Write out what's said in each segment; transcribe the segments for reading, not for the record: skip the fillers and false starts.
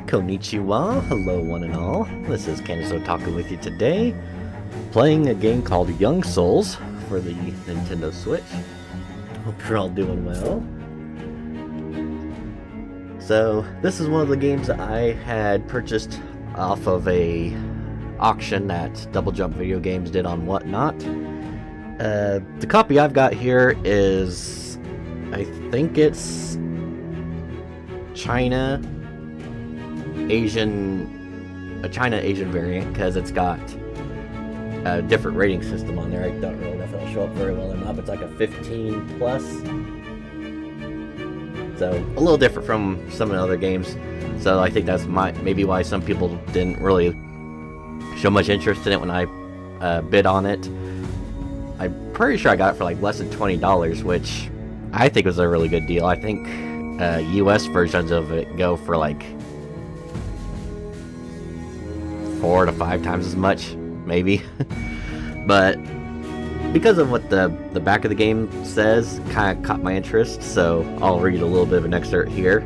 Konnichiwa, hello one and all. This is Candace Otaku with you today, playing a game called Young Souls for the Nintendo Switch. Hope you're all doing well. So, this is one of the games that I had purchased off of a auction that Double Jump Video Games did on Whatnot. The copy I've got here is, I think it's China Asian variant, because it's got a different rating system on there. I don't really know if it'll show up very well or not, but it's like a 15 plus. So a little different from some of the other games. So I think that's maybe why some people didn't really show much interest in it when I bid on it. I'm pretty sure I got it for like less than $20, which I think was a really good deal. I think US versions of it go for like 4 to 5 times as much, maybe. But because of what the back of the game says, kind of caught my interest, so I'll read a little bit of an excerpt here.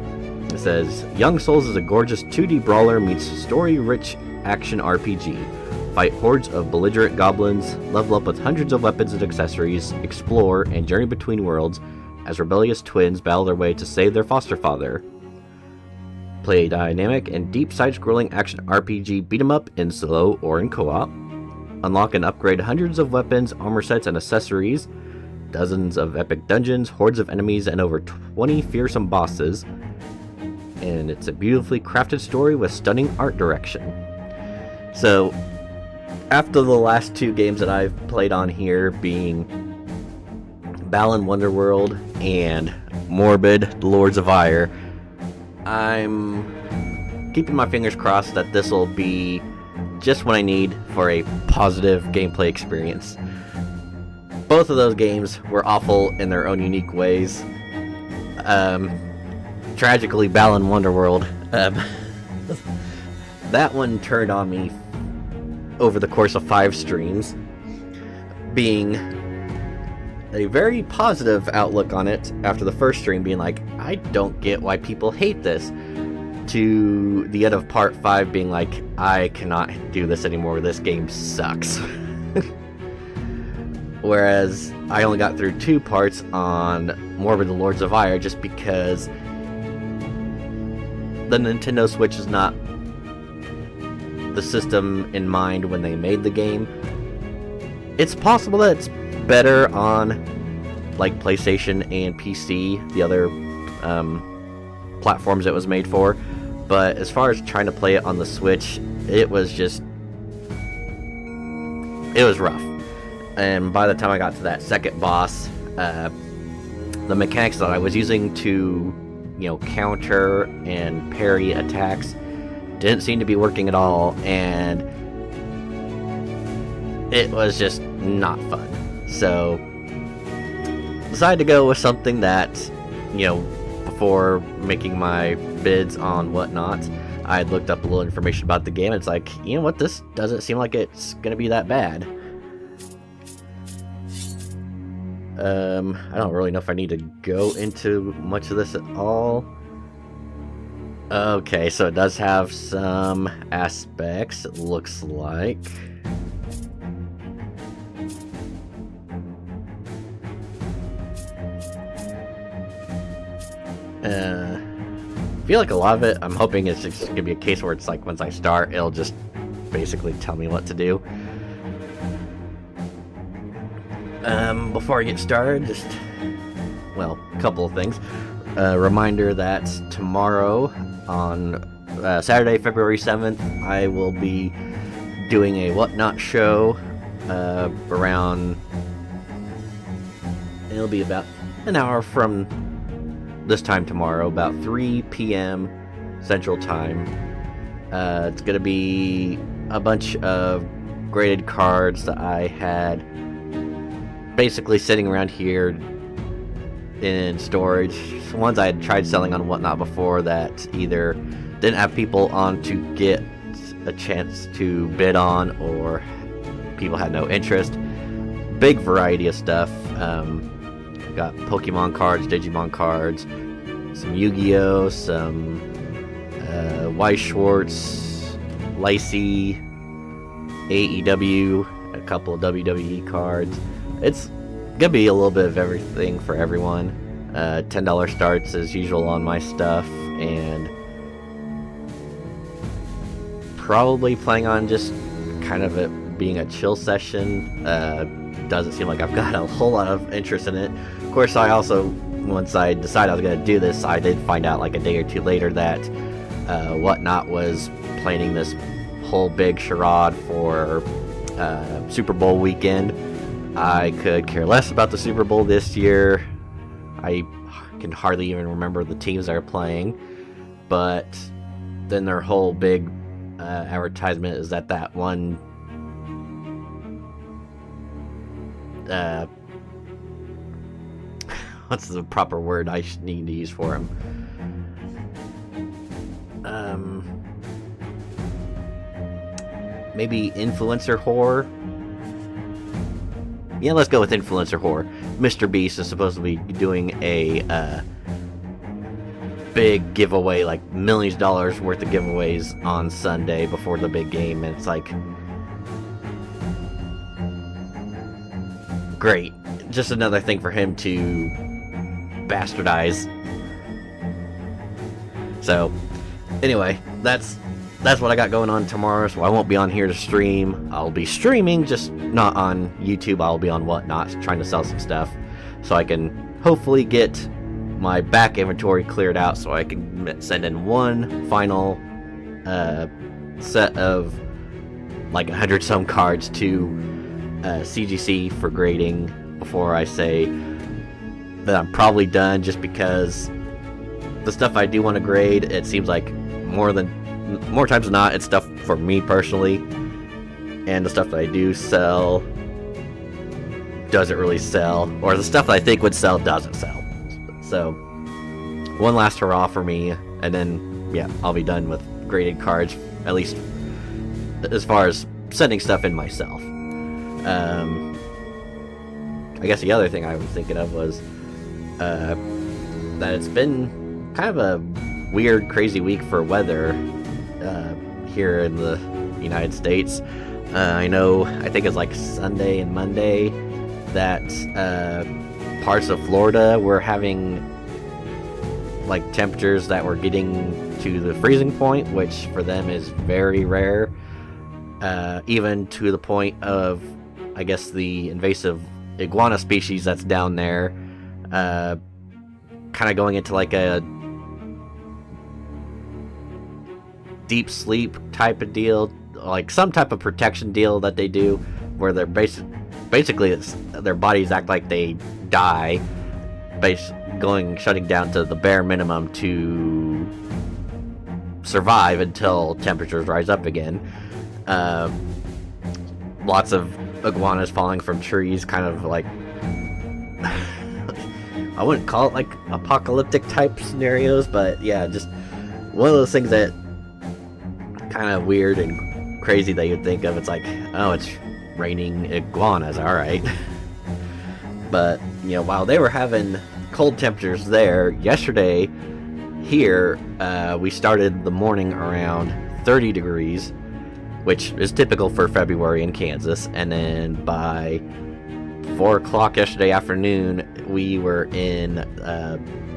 It says, Young Souls is a gorgeous 2D brawler meets story-rich action RPG. Fight hordes of belligerent goblins, level up with hundreds of weapons and accessories, explore, and journey between worlds as rebellious twins battle their way to save their foster father. Play a dynamic and deep side-scrolling action RPG beat-em-up in solo or in co-op. Unlock and upgrade hundreds of weapons, armor sets, and accessories, dozens of epic dungeons, hordes of enemies, and over 20 fearsome bosses. And it's a beautifully crafted story with stunning art direction. So, after the last 2 games that I've played on here, being Balan Wonderworld and Morbid, The Lords of Ire, I'm keeping my fingers crossed that this will be just what I need for a positive gameplay experience. Both of those games were awful in their own unique ways. Tragically, Balan Wonderworld, that one turned on me over the course of 5 streams, being a very positive outlook on it after the first stream, being like, I don't get why people hate this, to the end of part 5 being like, I cannot do this anymore, this game sucks. Whereas I only got through 2 parts on Morbid the Lords of Ire just because the Nintendo Switch is not the system in mind when they made the game. It's possible that it's better on like PlayStation and PC, the other platforms it was made for, but as far as trying to play it on the Switch, it was rough. And by the time I got to that second boss, the mechanics that I was using to, counter and parry attacks didn't seem to be working at all, and it was just not fun. So, decided to go with something that, before making my bids on Whatnot, I had looked up a little information about the game, and it's like, you know what, this doesn't seem like it's gonna be that bad. I don't really know if I need to go into much of this at all. Okay, so it does have some aspects, it looks like. I feel like a lot of it, I'm hoping it's just gonna be a case where it's like once I start, it'll just basically tell me what to do. Before I get started, just, a couple of things. Reminder that tomorrow, on Saturday, February 7th, I will be doing a Whatnot show around, it'll be about an hour from this time tomorrow, about 3 p.m. Central Time. It's going to be a bunch of graded cards that I had basically sitting around here in storage. Ones I had tried selling on Whatnot before that either didn't have people on to get a chance to bid on, or people had no interest. Big variety of stuff. Got Pokemon cards, Digimon cards, some Yu-Gi-Oh, some Weiss Schwartz, Lacey, AEW, a couple of WWE cards. It's gonna be a little bit of everything for everyone. $10 starts as usual on my stuff, and probably planning on just kind of it being a chill session. Doesn't seem like I've got a whole lot of interest in it. Of course, I also, once I decided I was going to do this, I did find out like a day or two later that Whatnot was planning this whole big charade for Super Bowl weekend. I could care less about the Super Bowl this year. I can hardly even remember the teams that are playing. But then their whole big advertisement is that one what's the proper word I need to use for him? Maybe influencer whore? Yeah, let's go with influencer whore. Mr. Beast is supposed to be doing a big giveaway, like millions of dollars worth of giveaways on Sunday before the big game, and it's like, great. Just another thing for him to bastardize. So, anyway, that's what I got going on tomorrow, so I won't be on here to stream. I'll be streaming, just not on YouTube. I'll be on Whatnot, trying to sell some stuff, so I can hopefully get my back inventory cleared out, so I can send in one final set of like 100 some cards to CGC for grading before I say that I'm probably done, just because the stuff I do want to grade, it seems like more times than not, it's stuff for me personally, and the stuff that I do sell doesn't really sell, or the stuff that I think would sell doesn't sell. So, one last hurrah for me, and then, yeah, I'll be done with graded cards, at least as far as sending stuff in myself. I guess the other thing I was thinking of was that it's been kind of a weird, crazy week for weather here in the United States. I think it's like Sunday and Monday that parts of Florida were having like temperatures that were getting to the freezing point, which for them is very rare. Even to the point of, I guess, the invasive iguana species that's down there kind of going into like a deep sleep type of deal, like some type of protection deal that they do, where they're basically their bodies act like they die, shutting down to the bare minimum to survive until temperatures rise up again. Lots of iguanas falling from trees, kind of like I wouldn't call it like apocalyptic type scenarios, but yeah, just one of those things that kind of weird and crazy that you'd think of. It's like, oh, it's raining iguanas, alright. But, while they were having cold temperatures there, yesterday here, we started the morning around 30 degrees, which is typical for February in Kansas, and then by 4 o'clock yesterday afternoon, we were in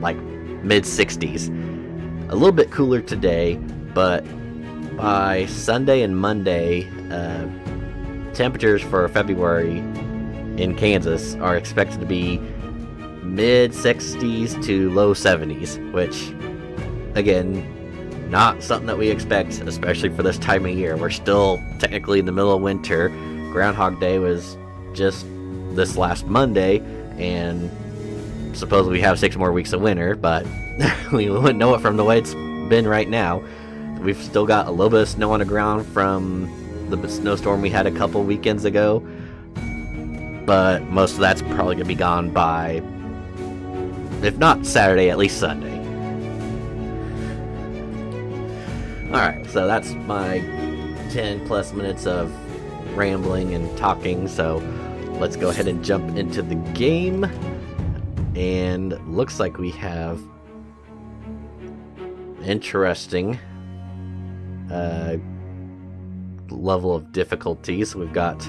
like mid-60s. A little bit cooler today, but by Sunday and Monday, temperatures for February in Kansas are expected to be mid-60s to low 70s, which, again, not something that we expect, especially for this time of year. We're still technically in the middle of winter. Groundhog Day was just this last Monday, and supposedly we have 6 more weeks of winter, but we wouldn't know it from the way it's been right now. We've still got a little bit of snow on the ground from the snowstorm we had a couple weekends ago, but most of that's probably going to be gone by, if not Saturday, at least Sunday. Alright, so that's my 10 plus minutes of rambling and talking, so let's go ahead and jump into the game. And looks like we have interesting level of difficulty. So we've got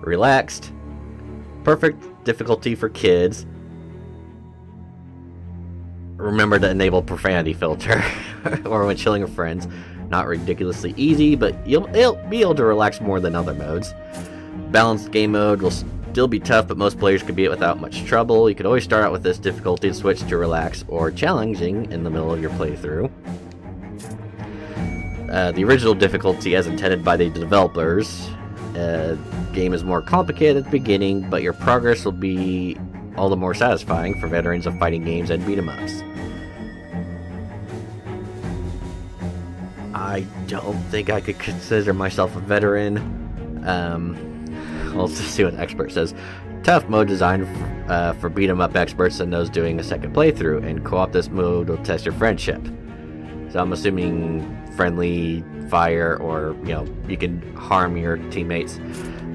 relaxed, perfect difficulty for kids. Remember to enable profanity filter or when chilling with friends. Not ridiculously easy, but you'll be able to relax more than other modes. Balanced game mode will still be tough, but most players can beat it without much trouble. You could always start out with this difficulty and switch to relax or challenging in the middle of your playthrough. The original difficulty, as intended by the developers, game is more complicated at the beginning, but your progress will be all the more satisfying for veterans of fighting games and beat-em-ups. I don't think I could consider myself a veteran. Let's just see what the expert says. Tough mode designed for beat-em-up experts and those doing a second playthrough, and co-op this mode will test your friendship. So I'm assuming friendly fire, or you can harm your teammates.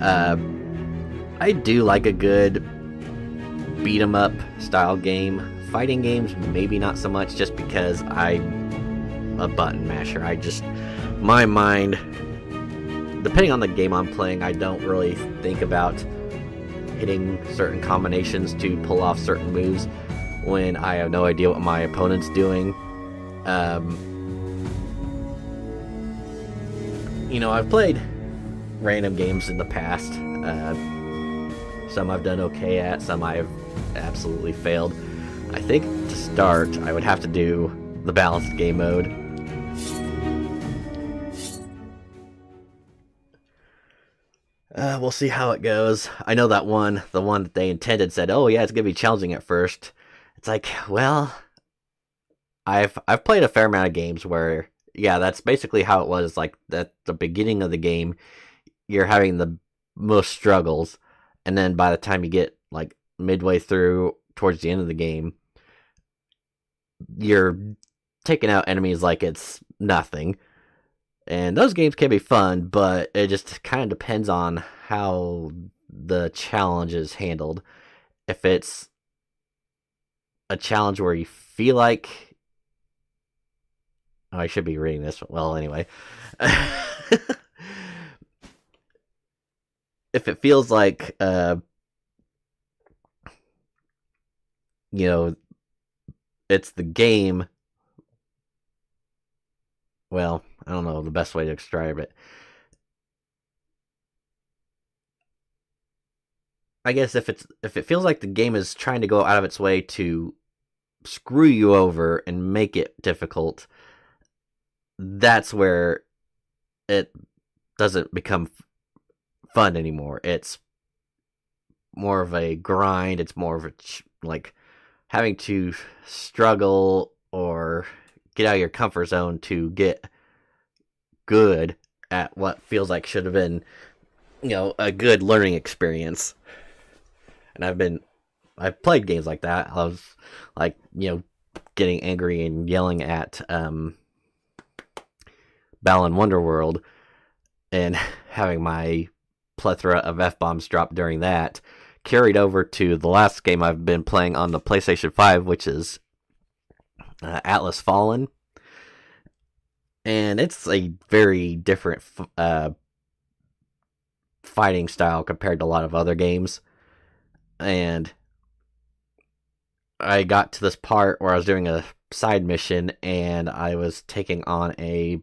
I do like a good beat-em-up style game. Fighting games, maybe not so much, just because I'm a button masher. My mind, depending on the game I'm playing, I don't really think about hitting certain combinations to pull off certain moves when I have no idea what my opponent's doing. I've played random games in the past. Some I've done okay at, some I've absolutely failed. I think to start, I would have to do the balanced game mode. We'll see how it goes. I know that the one that they intended said, "Oh yeah, it's gonna be challenging at first." It's like, well, I've played a fair amount of games where, yeah, that's basically how it was. Like at the beginning of the game, you're having the most struggles, and then by the time you get like midway through, towards the end of the game, you're taking out enemies like it's nothing. And those games can be fun, but it just kind of depends on how the challenge is handled. If it's a challenge where you feel like... Oh, I should be reading this. Well, anyway. If it feels like, it's the game... Well, I don't know the best way to describe it. I guess if it feels like the game is trying to go out of its way to screw you over and make it difficult, that's where it doesn't become fun anymore. It's more of a grind. It's more of a like having to struggle or get out of your comfort zone to get good at what feels like should have been, a good learning experience. And I've played games like that. I was like, getting angry and yelling at Balan Wonderworld and having my plethora of F-bombs drop during that carried over to the last game I've been playing on the PlayStation 5, which is Atlas Fallen. And it's a very different fighting style compared to a lot of other games. And I got to this part where I was doing a side mission and I was taking on a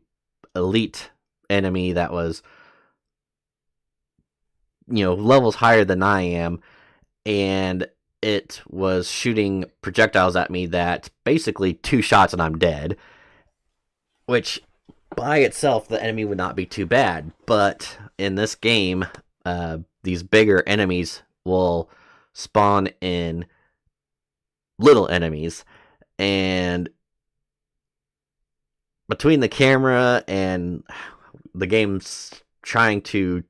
elite enemy that was, levels higher than I am, and it was shooting projectiles at me that basically 2 shots and I'm dead, which by itself the enemy would not be too bad, but in this game these bigger enemies will spawn in little enemies, and between the camera and the game's trying to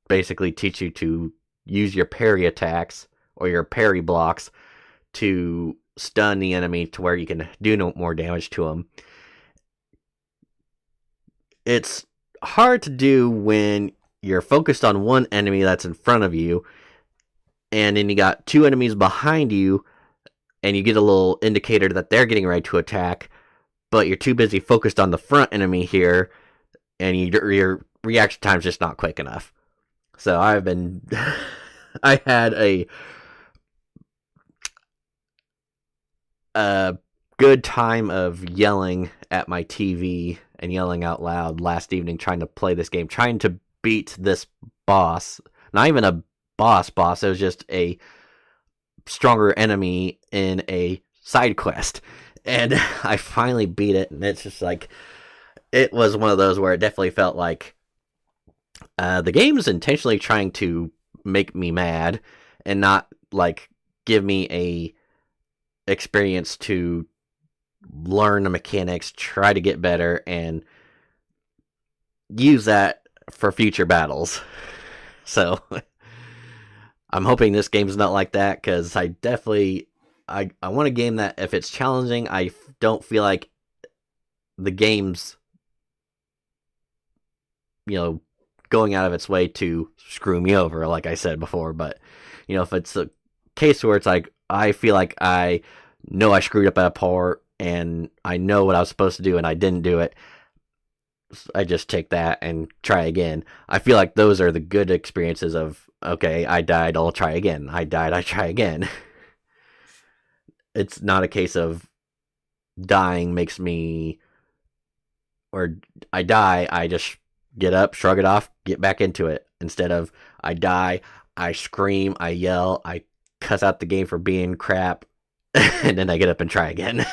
basically teach you to use your parry attacks or your parry blocks to stun the enemy to where you can do no more damage to them. It's hard to do when you're focused on one enemy that's in front of you, and then you got 2 enemies behind you, and you get a little indicator that they're getting ready to attack, but you're too busy focused on the front enemy here and your reaction time's just not quick enough. So I've been, I had a good time of yelling at my TV and yelling out loud last evening trying to play this game, trying to beat this boss. Not even a boss, it was just a stronger enemy in a side quest. And I finally beat it, and it's just like, it was one of those where it definitely felt like the game's intentionally trying to make me mad and not like give me a experience to learn the mechanics, try to get better, and use that for future battles. So I'm hoping this game's not like that, because I definitely I want a game that if it's challenging, I don't feel like the game's, going out of its way to screw me over, like I said before. But if it's a case where it's like I feel like I know I screwed up at a part and I know what I was supposed to do and I didn't do it, I just take that and try again. I feel like those are the good experiences of, okay, I died, I'll try again. I died, I try again. It's not a case of dying makes me, or I die, I just get up, shrug it off, get back into it. Instead of I die, I scream, I yell, I cuss out the game for being crap, and then I get up and try again.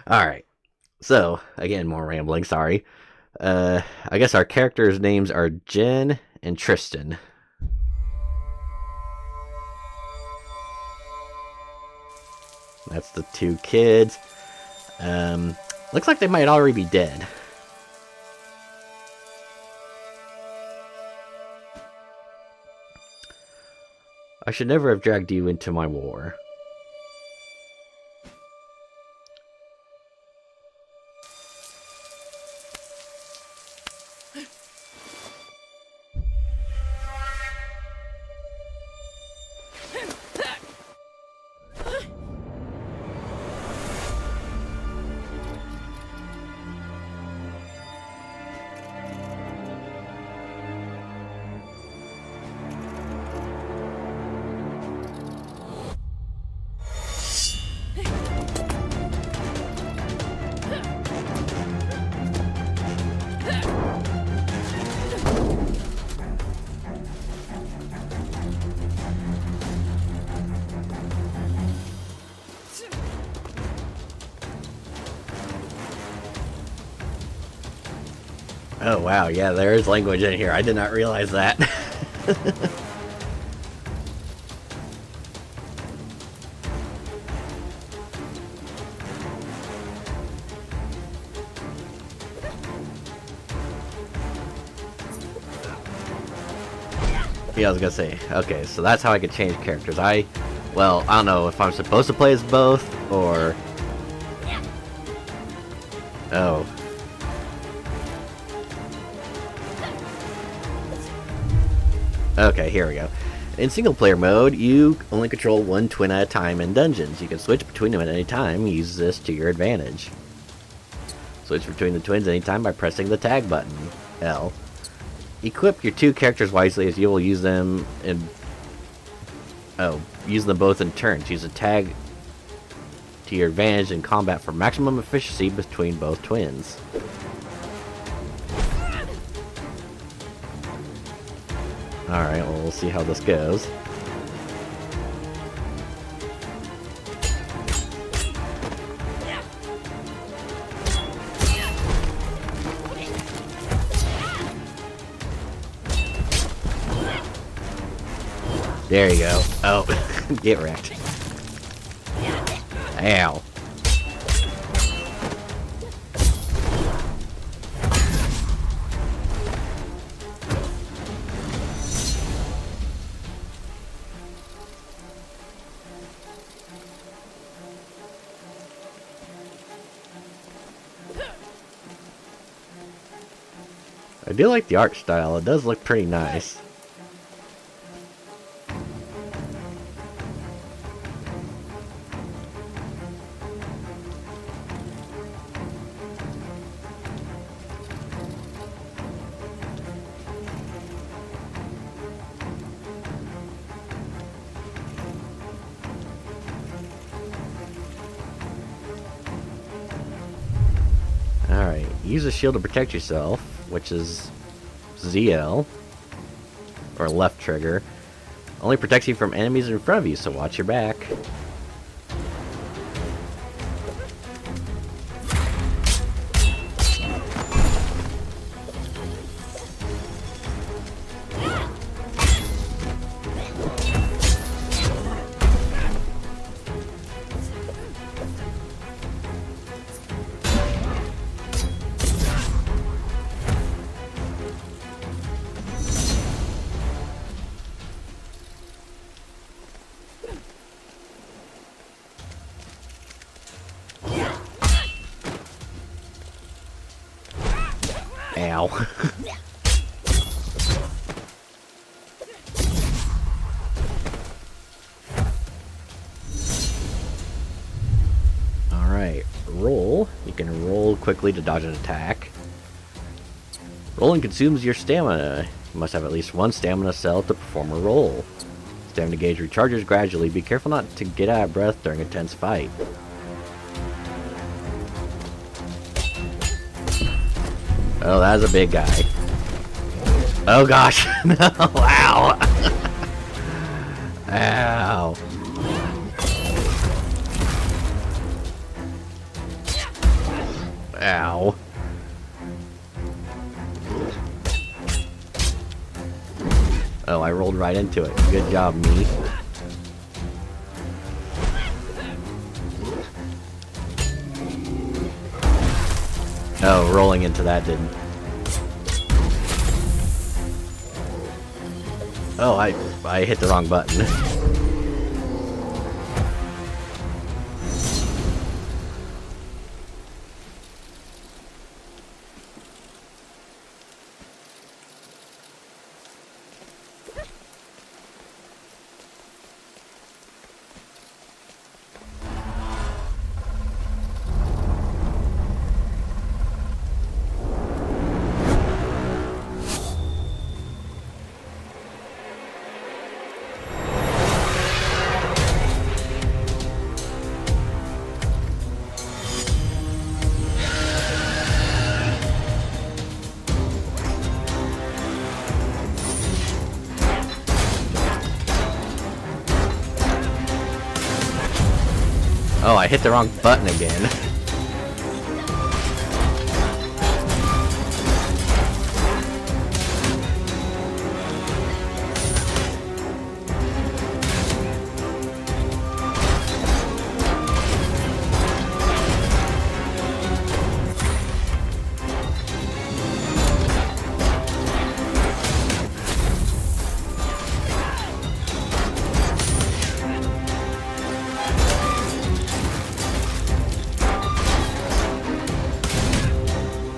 Alright. So, again, more rambling, sorry. I guess our characters' names are Jen and Tristan. That's the two kids. Looks like they might already be dead. I should never have dragged you into my war. Oh wow, yeah, there is language in here. I did not realize that. Yeah, I was gonna say, okay, so that's how I could change characters. Well, I don't know if I'm supposed to play as both, or... Oh. Okay, here we go. In single-player mode, you only control one twin at a time in dungeons. You can switch between them at any time. Use this to your advantage. Switch between the twins anytime by pressing the tag button, L. Equip your two characters wisely, as you will use them in... Oh, use them both in turns. Use a tag to your advantage in combat for maximum efficiency between both twins. Alright, well, we'll see how this goes. There you go. Oh, get wrecked. Ow. I do like the art style. It does look pretty nice. Use a shield to protect yourself, which is ZL, or left trigger. Only protects you from enemies in front of you, so watch your back. Ow. Alright, roll. You can roll quickly to dodge an attack. Rolling consumes your stamina. You must have at least one stamina cell to perform a roll. Stamina gauge recharges gradually. Be careful not to get out of breath during a tense fight. Oh, that's a big guy. Oh gosh, no, ow. Ow. Ow. Oh, I rolled right into it. Good job, me. Oh, rolling into that didn't. Oh, I hit the wrong button. Oh, I hit the wrong button again.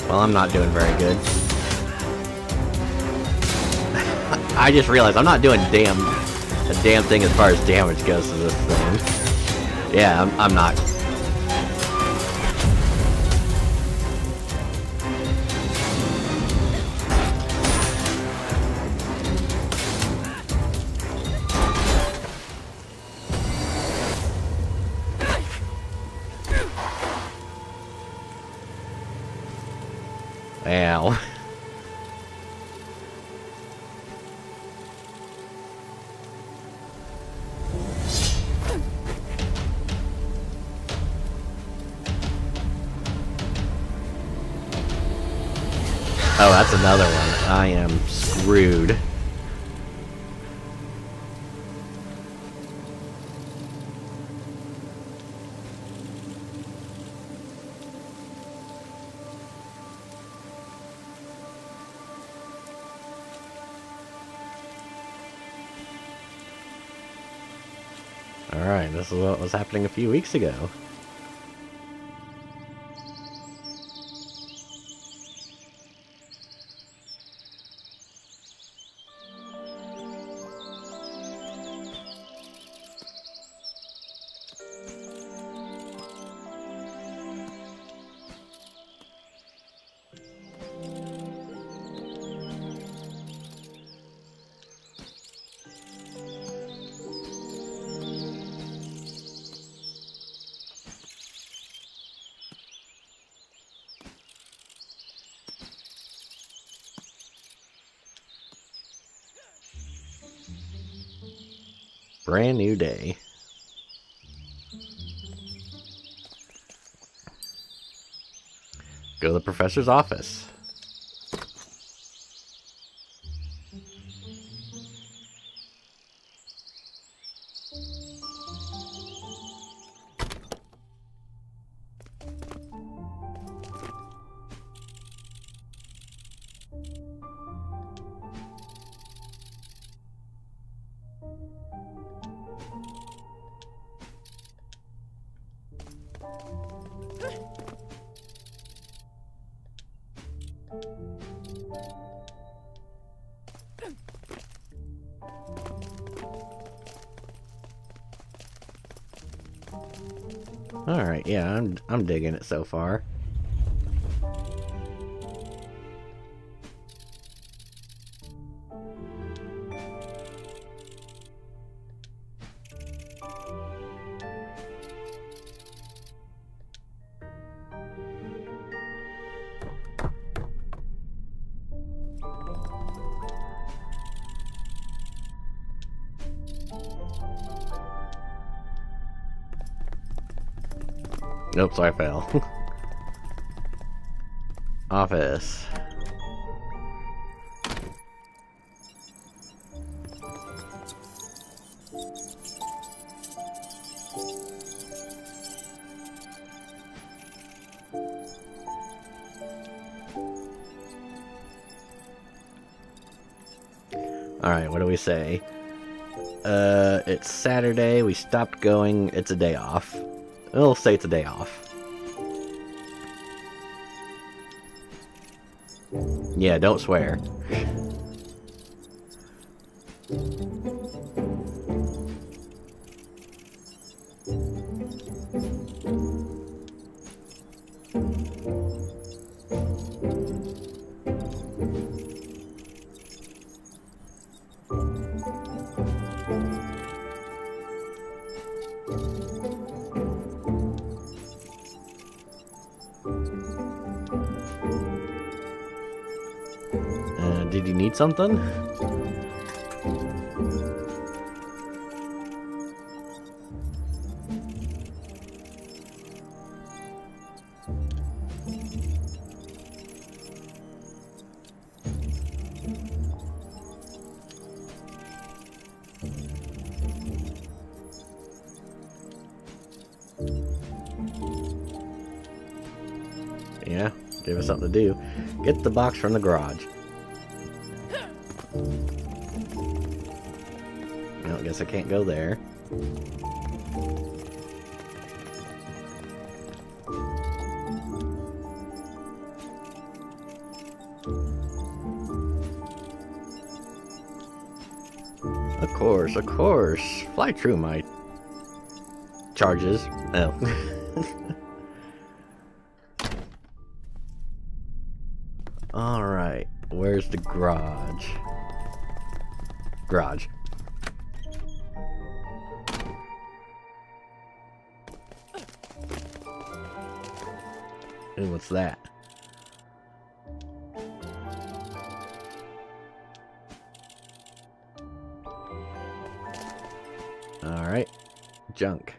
Well, I'm not doing very good. I just realized I'm not doing a damn thing as far as damage goes to this thing. Yeah, I'm not. Ow. Oh, that's another one. I am screwed. Alright, this is what was happening a few weeks ago. Brand new day. Go to the professor's office. Alright, yeah, I'm digging it so far. Oops, I fell. Office. Alright, what do we say? It's Saturday, we stopped going, it's a day off. We'll say it's a day off. Yeah, don't swear. Did you need something? Yeah, give us something to do. Get the box from the garage. Well, I guess I can't go there. Of course. Fly through my charges. Oh. Alright, where's the garage? Garage. Ooh, what's that? Alright, junk.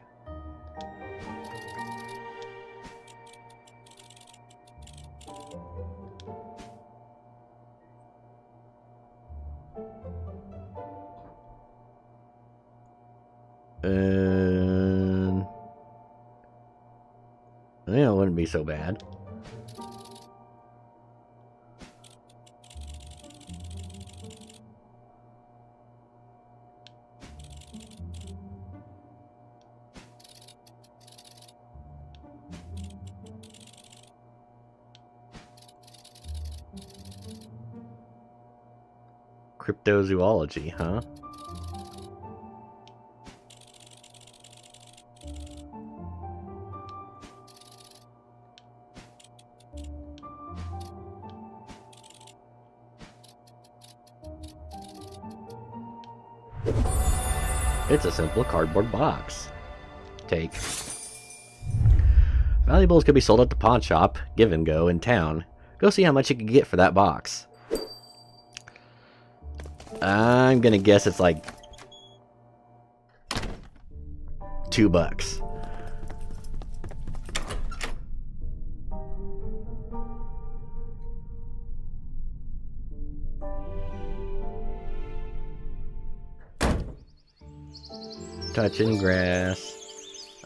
Yeah, it wouldn't be so bad. Cryptozoology, huh? It's a simple cardboard box. Take. Valuables could be sold at the pawn shop, Give and Go, in town. Go see how much you can get for that box. I'm gonna guess it's like $2. Touching grass.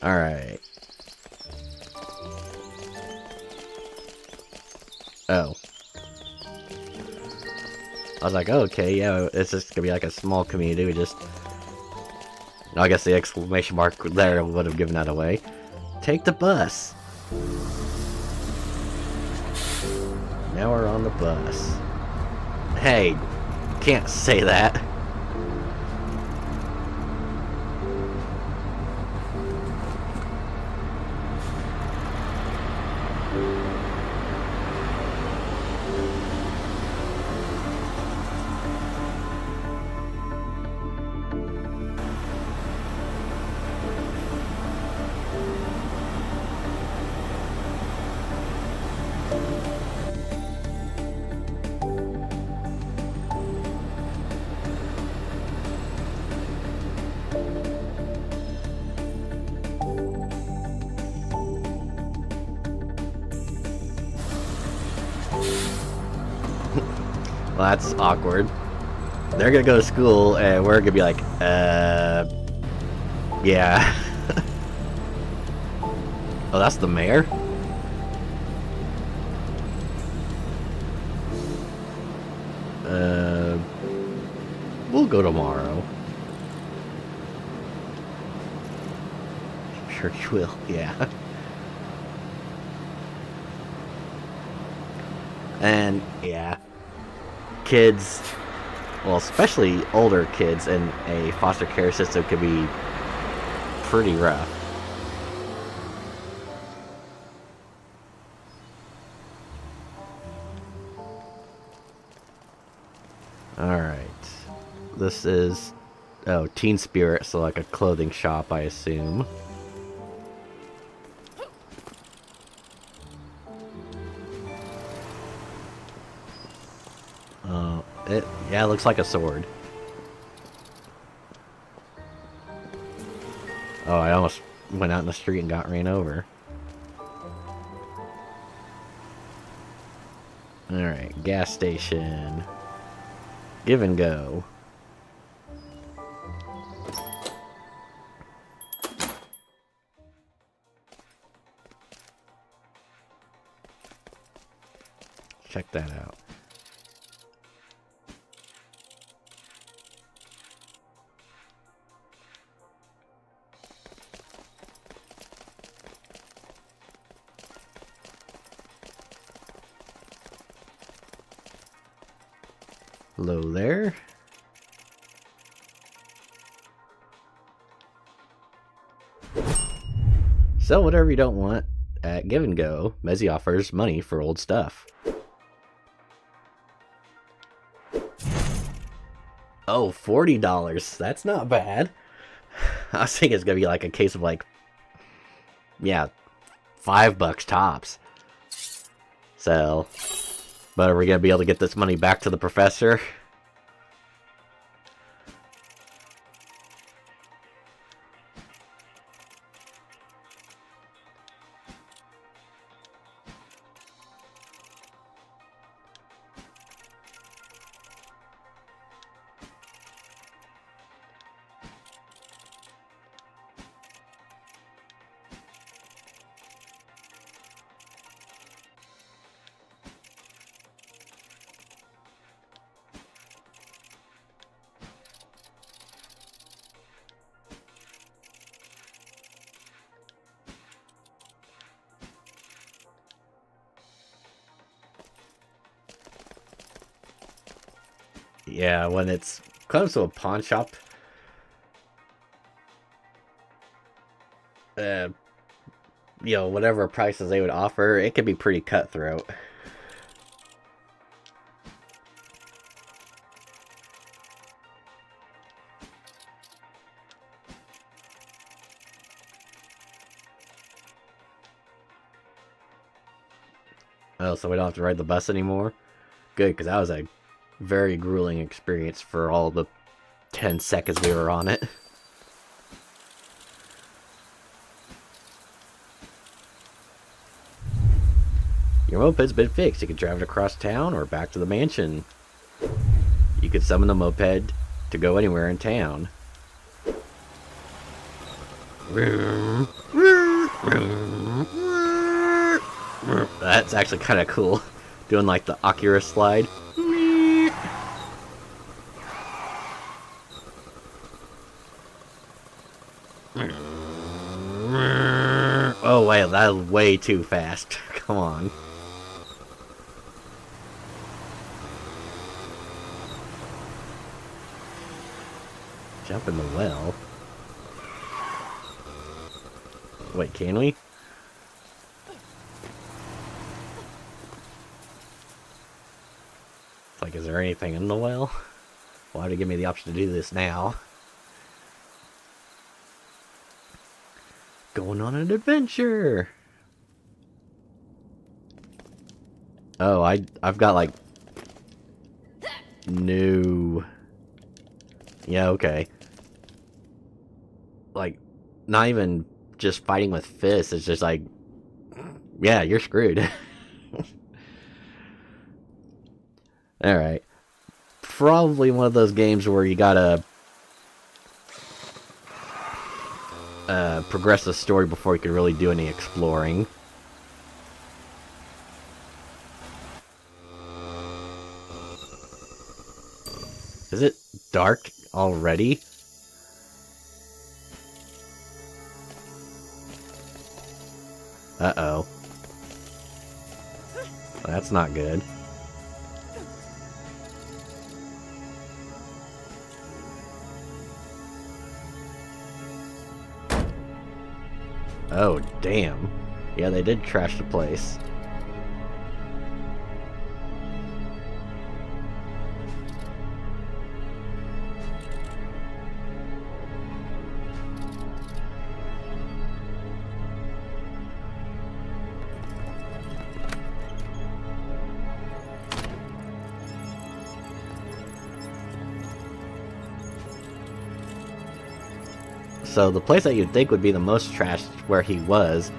Alright. Oh. I was like, oh, okay, yeah, it's just gonna be like a small community. We just... I guess the exclamation mark there would have given that away. Take the bus. Now we're on the bus. Hey, can't say that. Well, that's awkward. They're gonna go to school, and we're gonna be like, yeah. Oh, that's the mayor? We'll go tomorrow. I'm sure you will, yeah. And, yeah. Kids, well, especially older kids in a foster care system can be pretty rough. Alright. This is... oh, Teen Spirit, so like a clothing shop, I assume. Yeah, it looks like a sword. Oh, I almost went out in the street and got ran over. Alright, gas station. Give and go. Check that out. Hello there. Sell whatever you don't want at Give and Go. Mezzy offers money for old stuff. Oh, $40. That's not bad. I was thinking it's gonna be like a case of like, yeah, $5 tops. So, but are we gonna be able to get this money back to the professor? Yeah, when it's comes to a pawn shop, you know, whatever prices they would offer, it can be pretty cutthroat. Oh, so we don't have to ride the bus anymore? Good, because that was a very grueling experience for all the 10 seconds we were on it. Your moped's been fixed. You can drive it across town or back to the mansion. You could summon the moped to go anywhere in town. That's actually kind of cool. Doing like the Oculus slide. Oh wait, that was way too fast. Come on. Jump in the well. Wait, can we? It's like, is there anything in the well? Why did it give me the option to do this now? Going on an adventure! Oh, I've got like... No... Yeah, okay. Like, not even just fighting with fists, it's just like... Yeah, you're screwed. Alright. Probably one of those games where you gotta... progress the story before you can really do any exploring. Is it dark already? Uh-oh. That's not good. Oh, damn. Yeah, they did trash the place. So the place that you'd think would be the most trashed where he was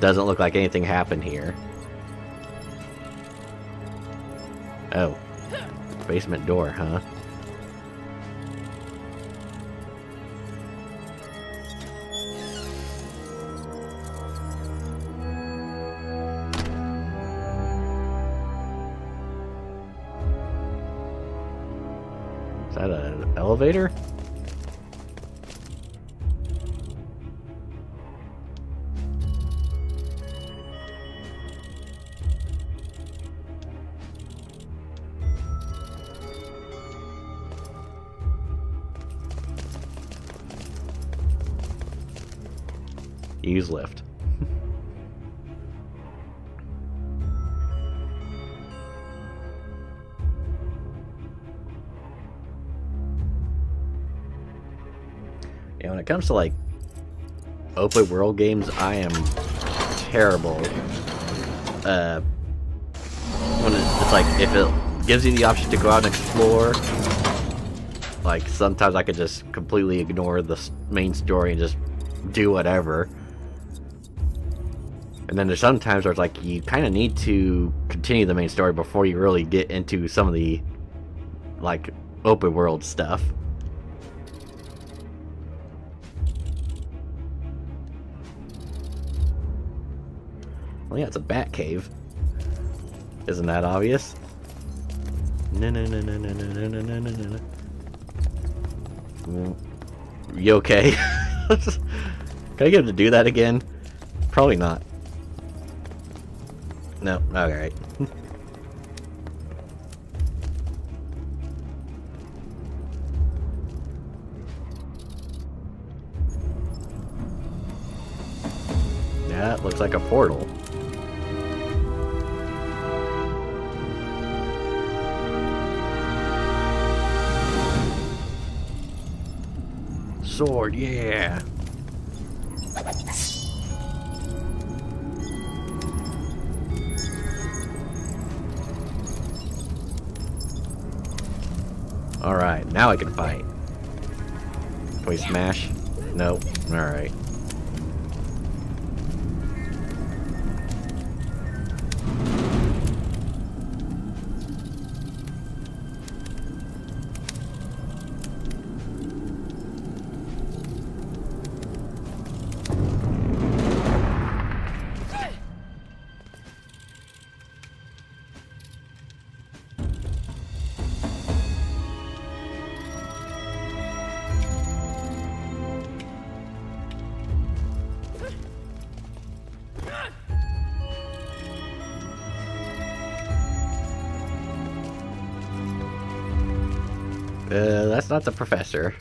doesn't look like anything happened here. Oh. Basement door, huh? Is that an elevator? Use lift. Yeah, when it comes to like open world games, I am terrible. When it's like if it gives you the option to go out and explore, like sometimes I could just completely ignore the main story and just do whatever. And then there's some times where it's like you kind of need to continue the main story before you really get into some of the like open world stuff. Well, yeah, it's a bat cave. Isn't that obvious? No, no, no, no, no, no, no, no, no, no. You okay? Can I get him to do that again? Probably not. No, alright. Yeah, it looks like a portal. Sword, yeah. Alright, now I can fight. Can we smash? Nope. Alright. That's not the professor.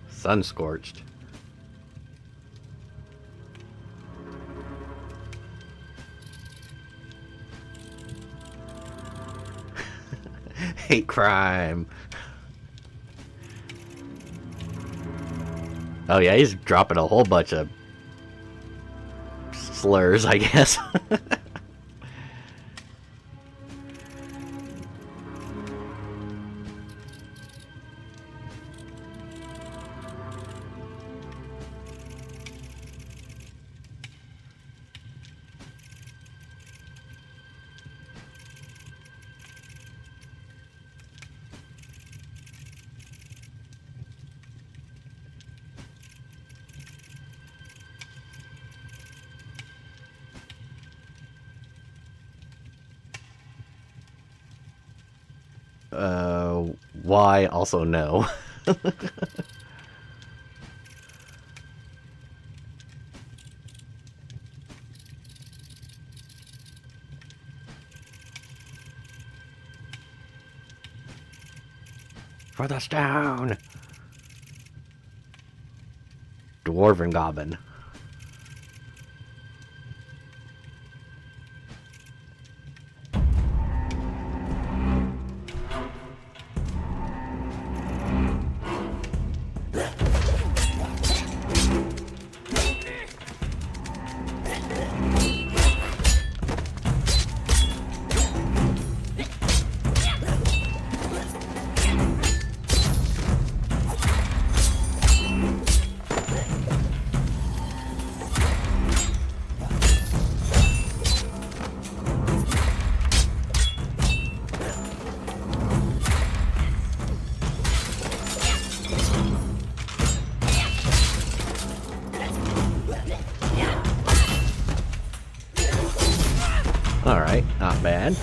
Sun scorched. Hate crime. Oh yeah, he's dropping a whole bunch of slurs, I guess. Why? Also no. For the stone! Dwarven Goblin. Alright, not bad.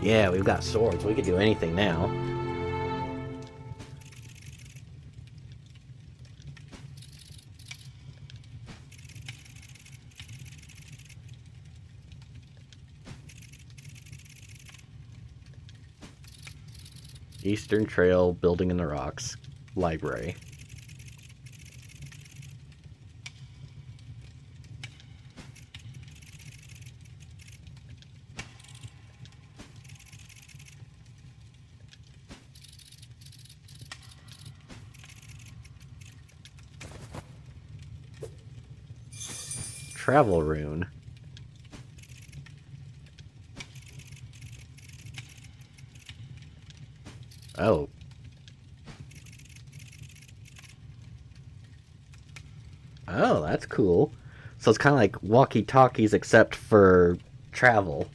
Yeah, we've got swords. We could do anything now. Eastern Trail, Building in the Rocks, Library. Travel rune. Oh. Oh, that's cool. So it's kind of like walkie-talkies except for travel.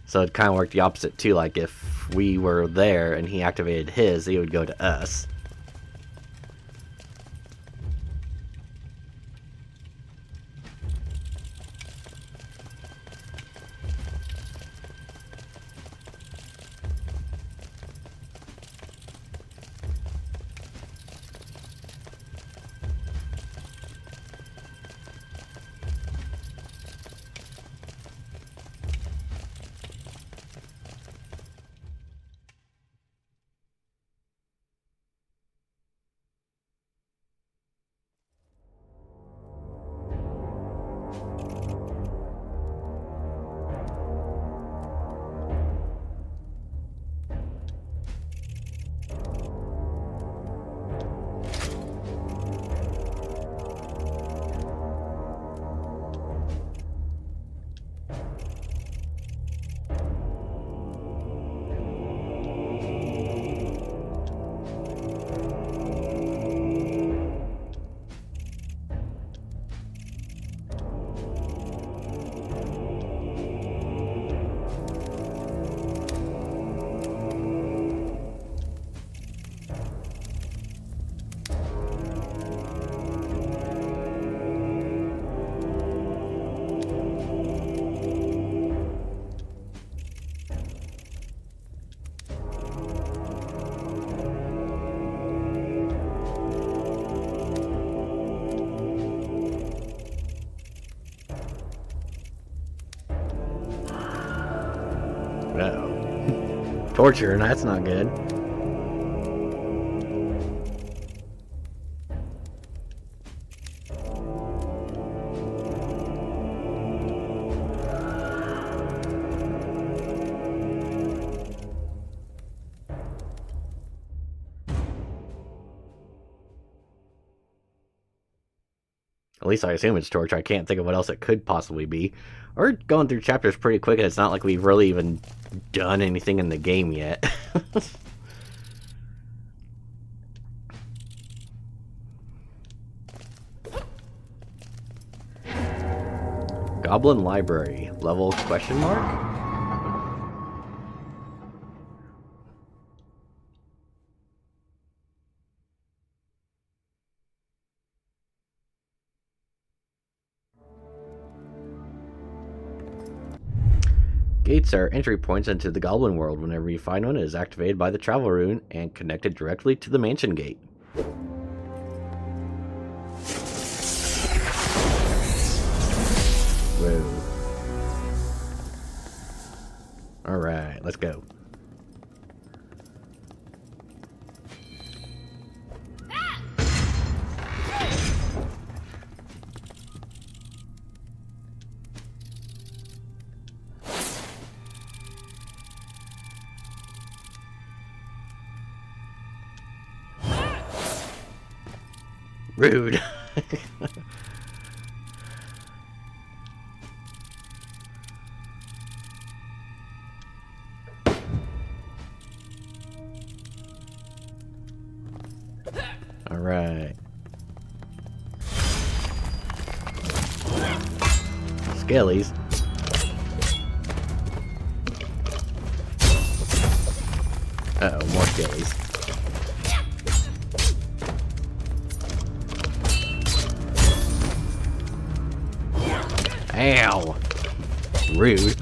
So it kind of worked the opposite too, like if we were there and he activated his, he would go to us. Torture, and that's not good. At least I assume it's torture. I can't think of what else it could possibly be. We're going through chapters pretty quick, and it's not like we've really even done anything in the game yet. Goblin Library. Level question mark? Gates are entry points into the Goblin world. Whenever you find one, it is activated by the travel rune and connected directly to the mansion gate. Whoa. Alright, let's go. Rude. All right. Skellies. Uh-oh, more skellies. Ow! Rude.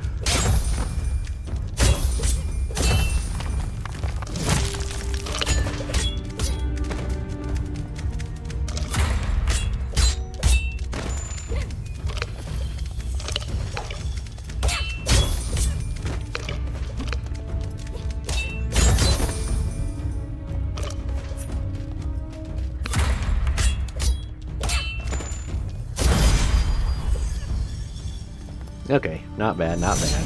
Okay, not bad, not bad.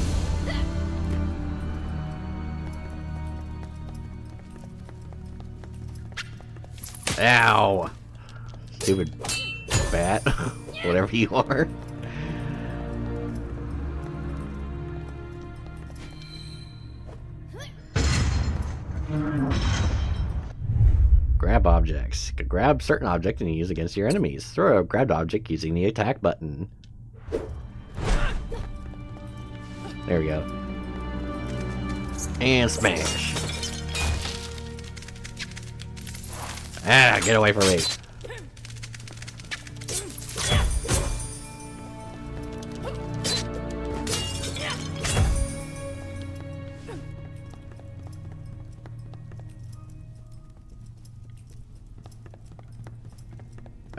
Ow! Stupid bat. Whatever you are. Grab objects. You can grab certain object and use against your enemies. Throw a grabbed object using the attack button. There we go. And smash. Ah, get away from me.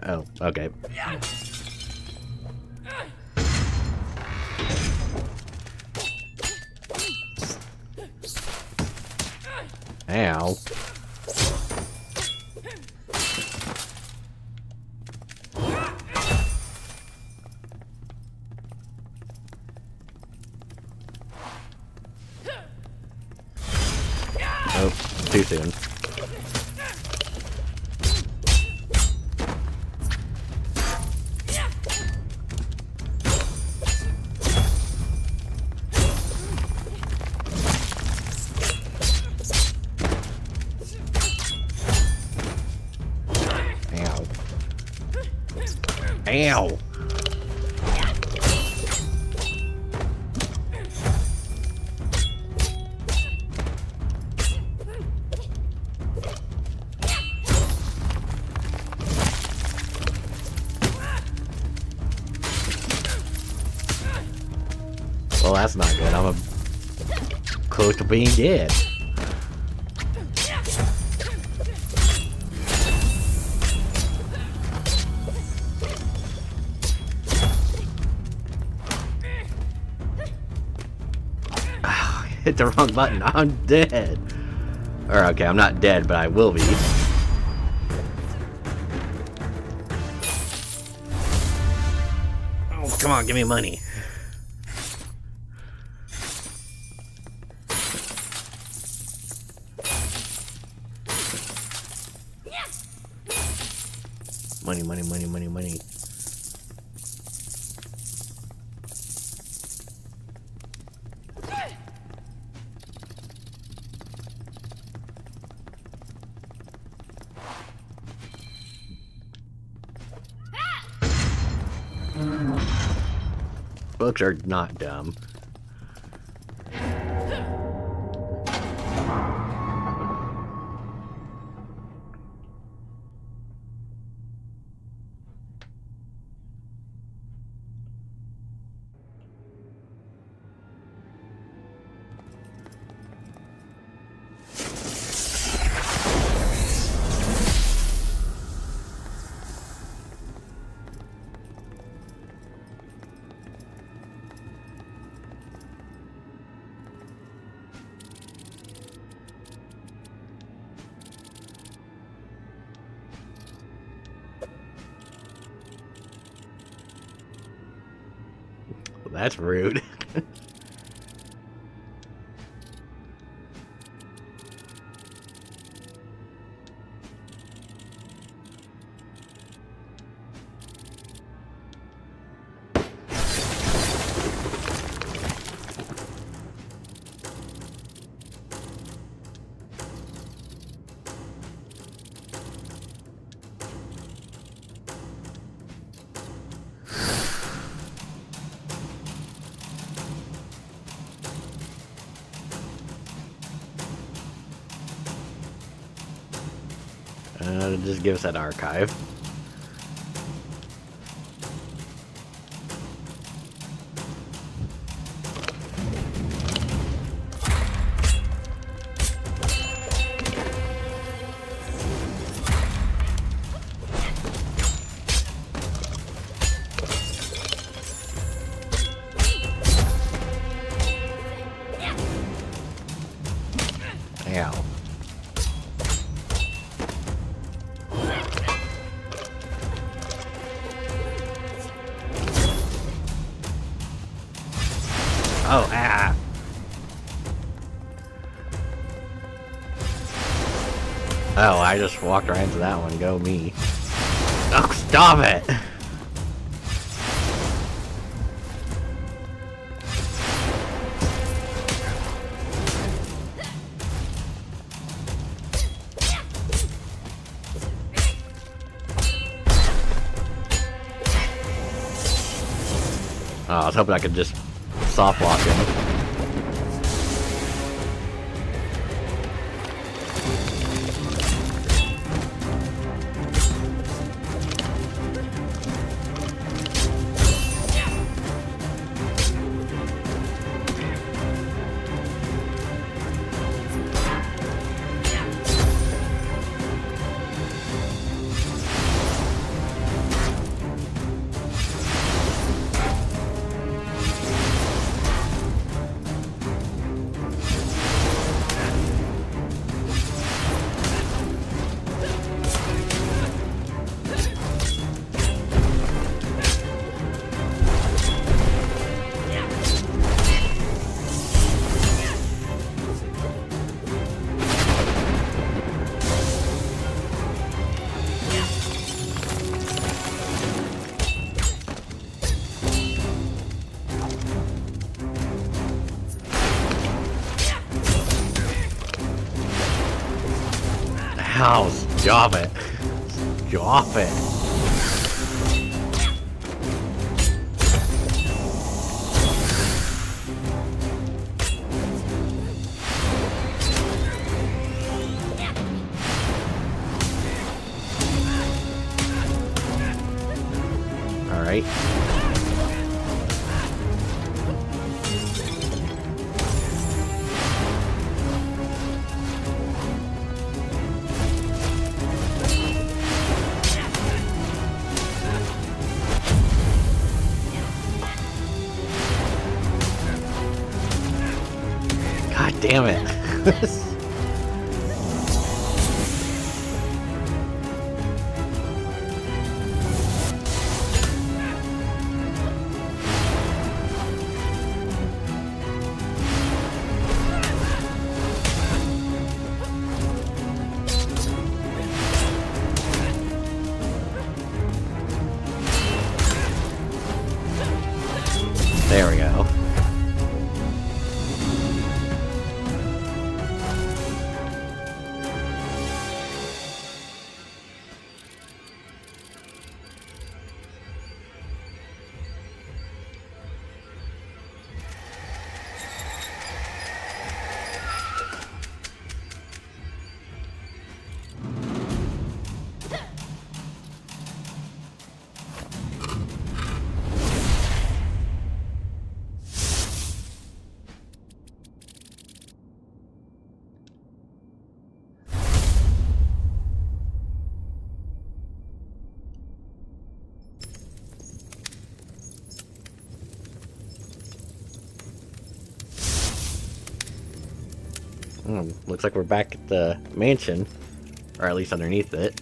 Oh, okay. Ow. Oh, too soon. Ow! Well, that's not good. I'm close to being dead. hit the wrong button. I'm dead. Or, okay, I'm not dead, but I will be. Oh, come on, give me money. Money, money, money, money, money. Books are not dumb. That's rude. Just give us that archive. Ow. Oh, ah. Oh, I just walked right into that one. Go me. Oh, stop it! Oh, I was hoping I could just soft lock him. Ow, stop it. Stop it. All right. Damn it. There we go. Looks like we're back at the mansion, or at least underneath it.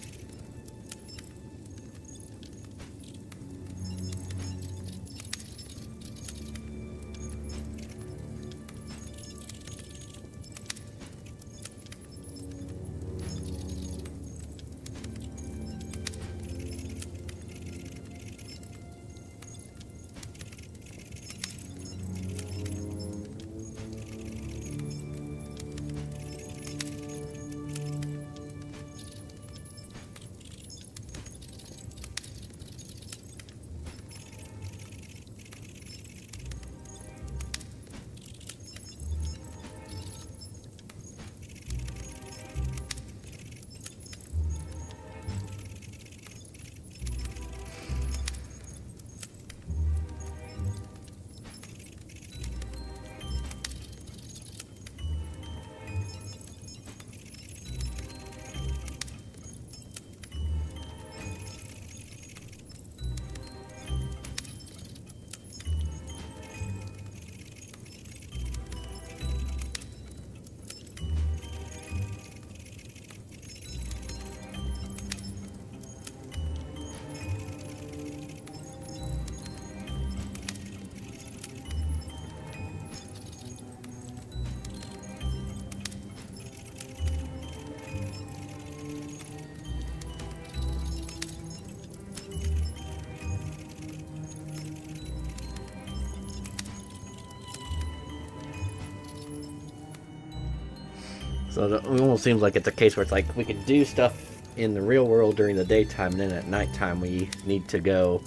So it almost seems like it's a case where it's like we can do stuff in the real world during the daytime, and then at nighttime we need to go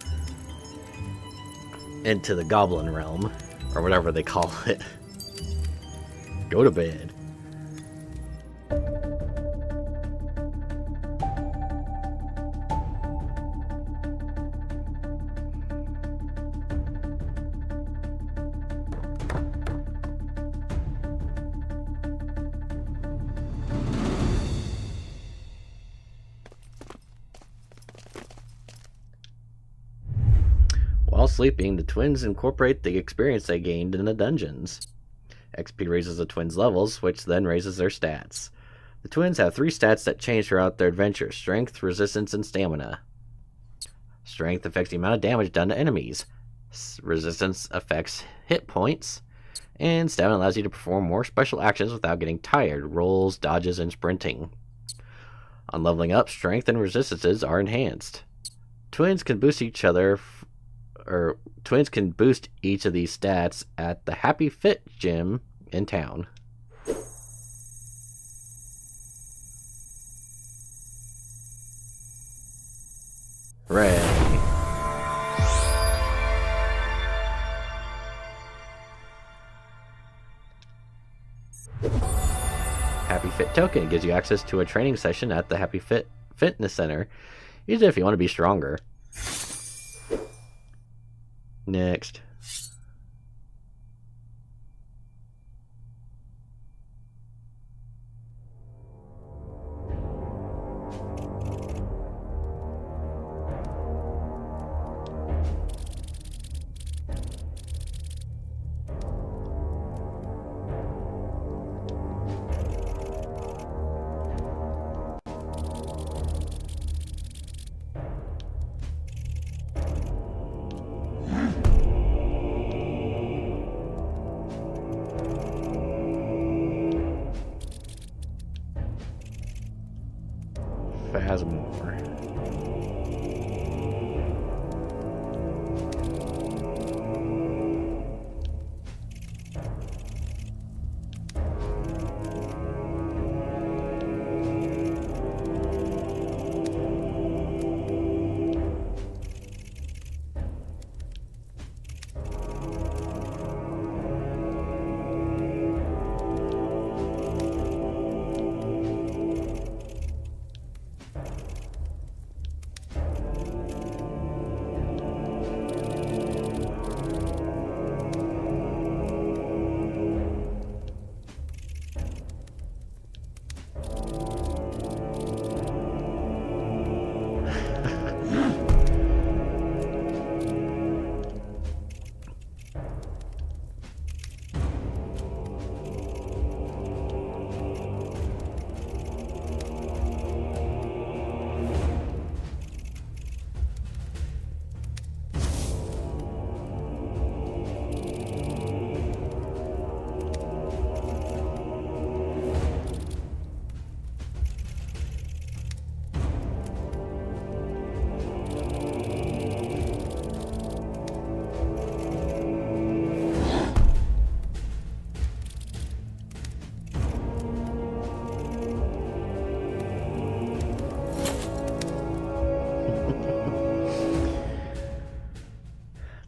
into the goblin realm, or whatever they call it. Go to bed. While sleeping, the twins incorporate the experience they gained in the dungeons. XP raises the twins' levels, which then raises their stats. The twins have 3 stats that change throughout their adventure: strength, resistance, and stamina. Strength affects the amount of damage done to enemies. Resistance affects hit points. And stamina allows you to perform more special actions without getting tired: rolls, dodges, and sprinting. On leveling up, strength and resistances are enhanced. Twins can boost each of these stats at the Happy Fit gym in town. Hooray! Happy Fit token gives you access to a training session at the Happy Fit Fitness Center, usually if you want to be stronger. Next.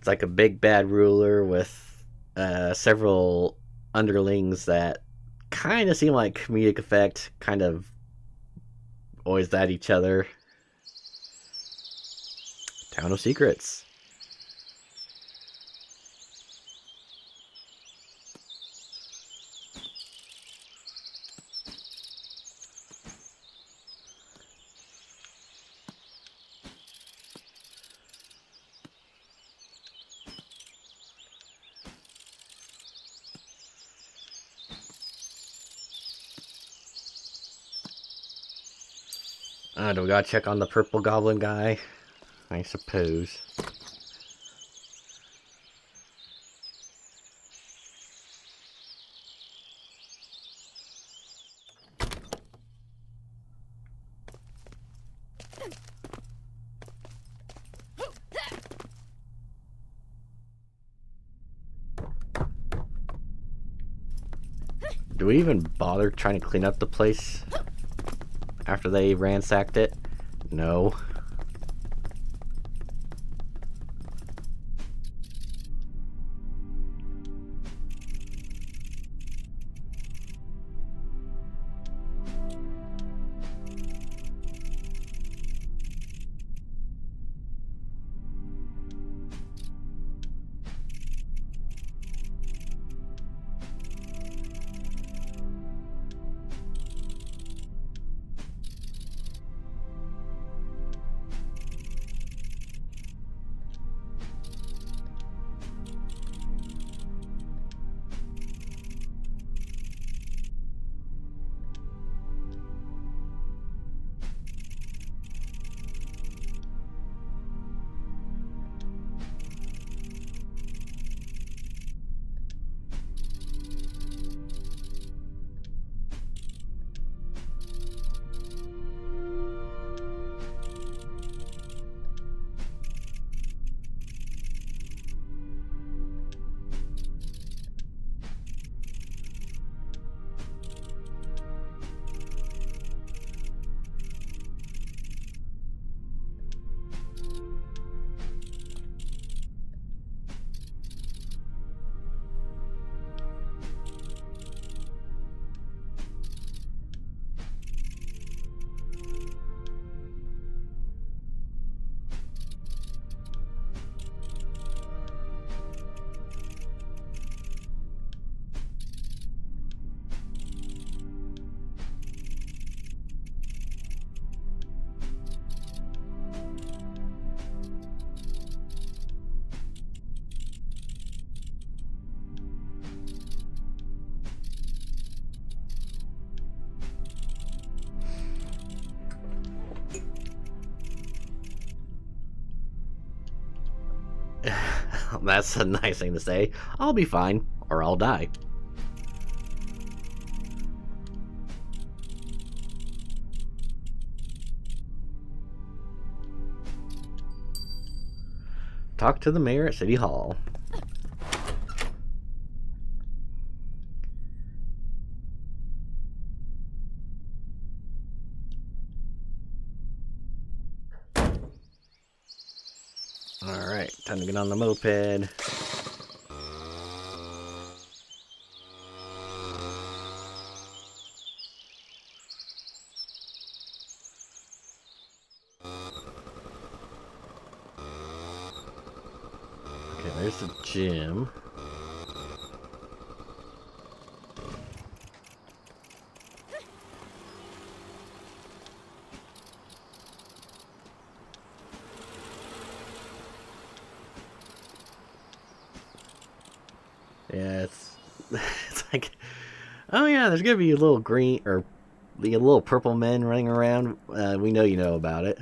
It's like a big bad ruler with several underlings that kind of seem like comedic effect, kind of always at each other. Town of Secrets. Do we gotta check on the purple goblin guy? I suppose. Do we even bother trying to clean up the place after they ransacked it? No. That's a nice thing to say. I'll be fine, or I'll die. Talk to the mayor at City Hall. Alright, time to get on the moped. Okay, there's the gym. Yeah, it's like, oh yeah, there's gonna be a little green or the little purple men running around. We know you know about it.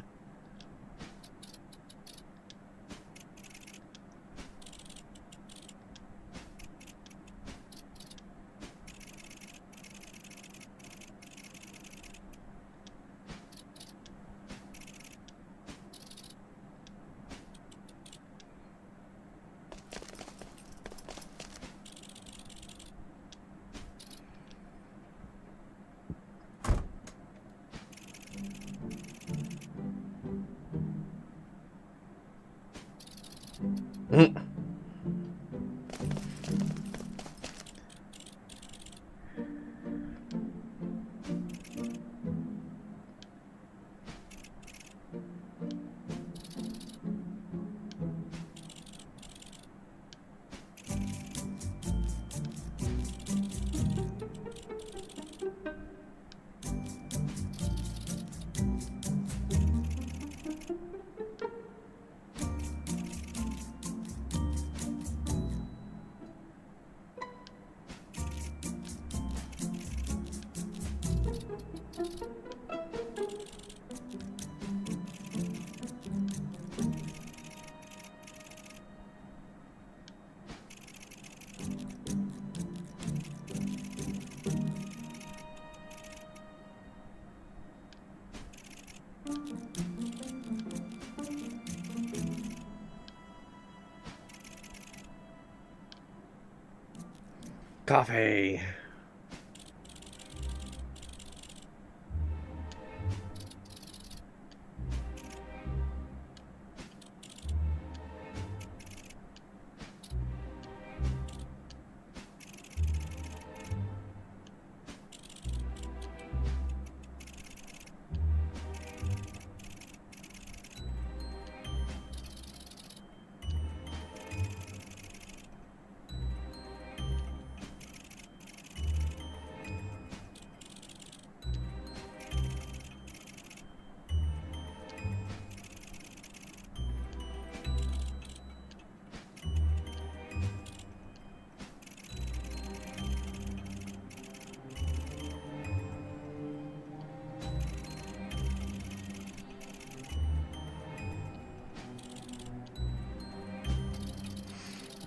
Coffee.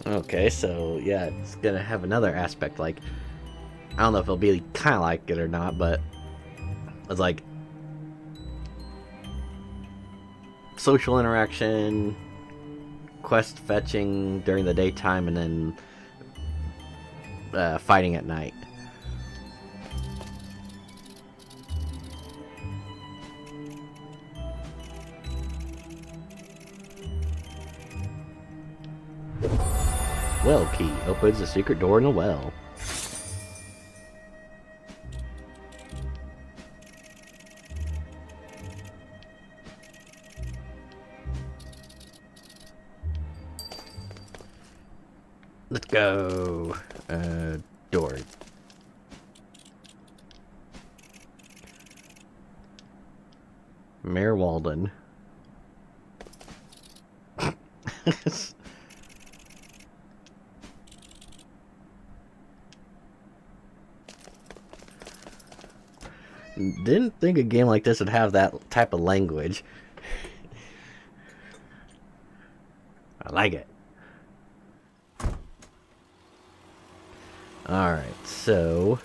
Okay, so yeah, it's gonna have another aspect. Like, I don't know if it'll be kind of like it or not, but it's like social interaction, quest fetching during the daytime, and then fighting at night. Well key opens a secret door in the well. Let's go. Door. Mayor Walden. Didn't think a game like this would have that type of language. I like it. Alright, so...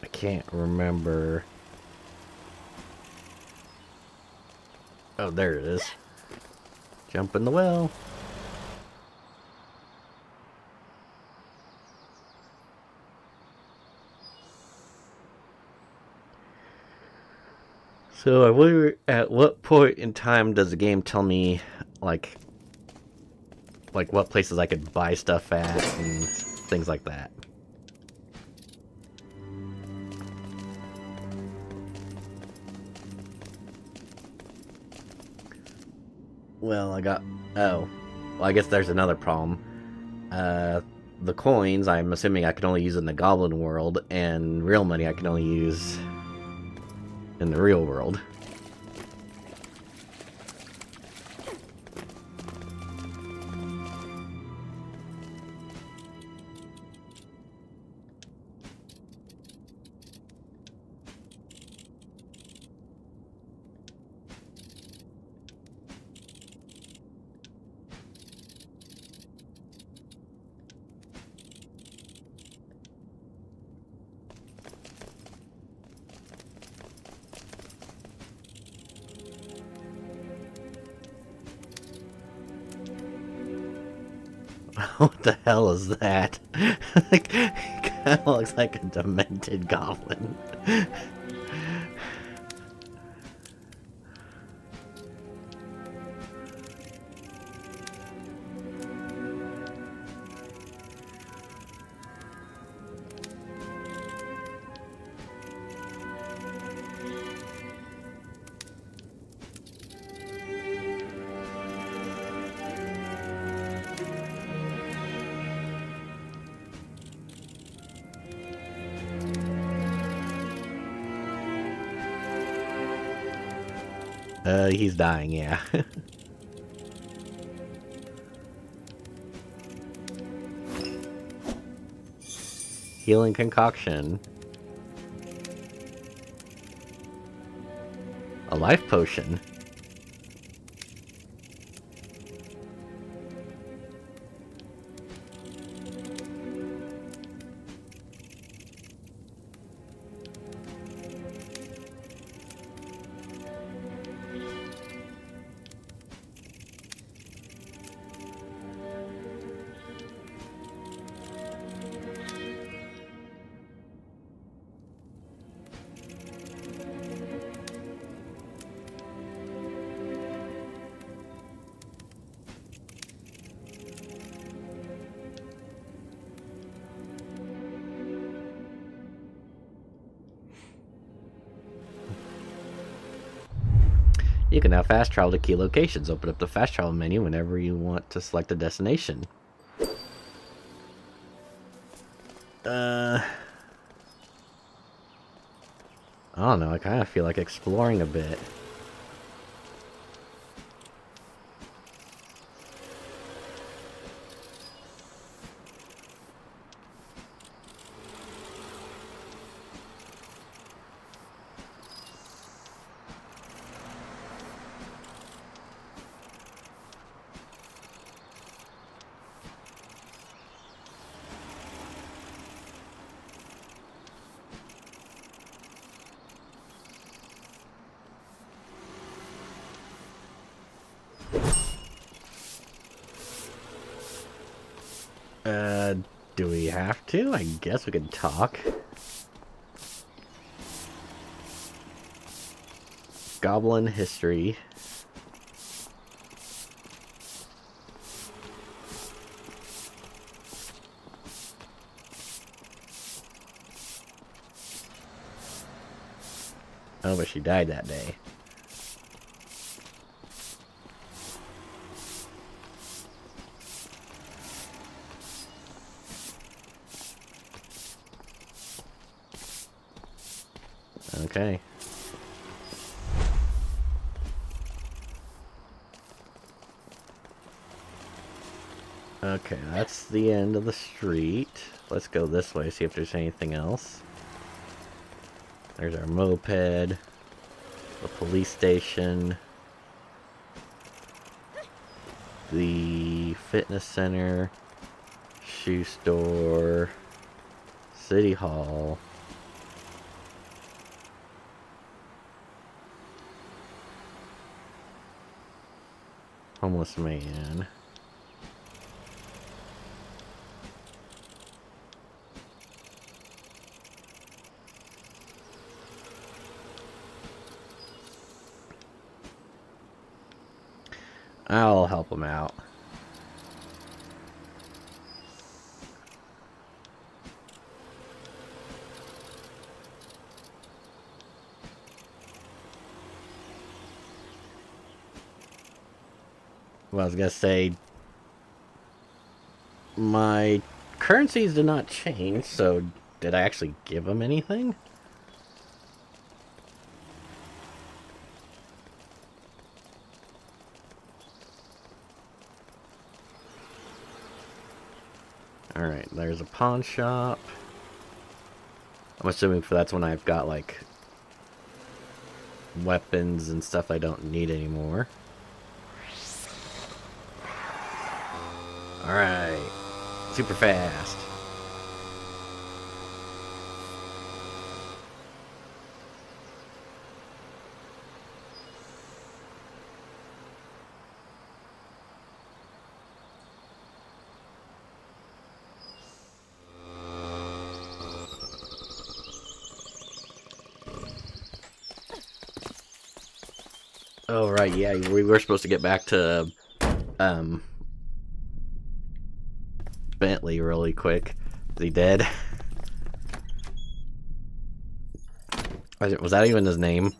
I can't remember... Oh, there it is. Jump in the well. So I wonder at what point in time does the game tell me, like what places I could buy stuff at and things like that. Well, I got... Oh. Well, I guess there's another problem. The coins, I'm assuming I can only use in the Goblin world, and real money I can only use in the real world. What the hell is that? It kind of looks like a demented goblin. He's dying, yeah. Healing concoction. A life potion. You can now fast travel to key locations. Open up the fast travel menu whenever you want to select a destination. I don't know, I kind of feel like exploring a bit. Do we have to? I guess we could talk. Goblin history. Oh, but she died that day. Okay. Okay, that's the end of the street. Let's go this way, see if there's anything else. There's our moped, the police station, the fitness center, shoe store, city hall. Homeless man. I'll help him out. Well, I was gonna say, my currencies did not change, so did I actually give him anything? Alright, there's a pawn shop. I'm assuming that's when I've got, like, weapons and stuff I don't need anymore. Alright. Super fast. Oh, right, yeah, we were supposed to get back to, Bentley really quick. Is he dead? Was that even his name?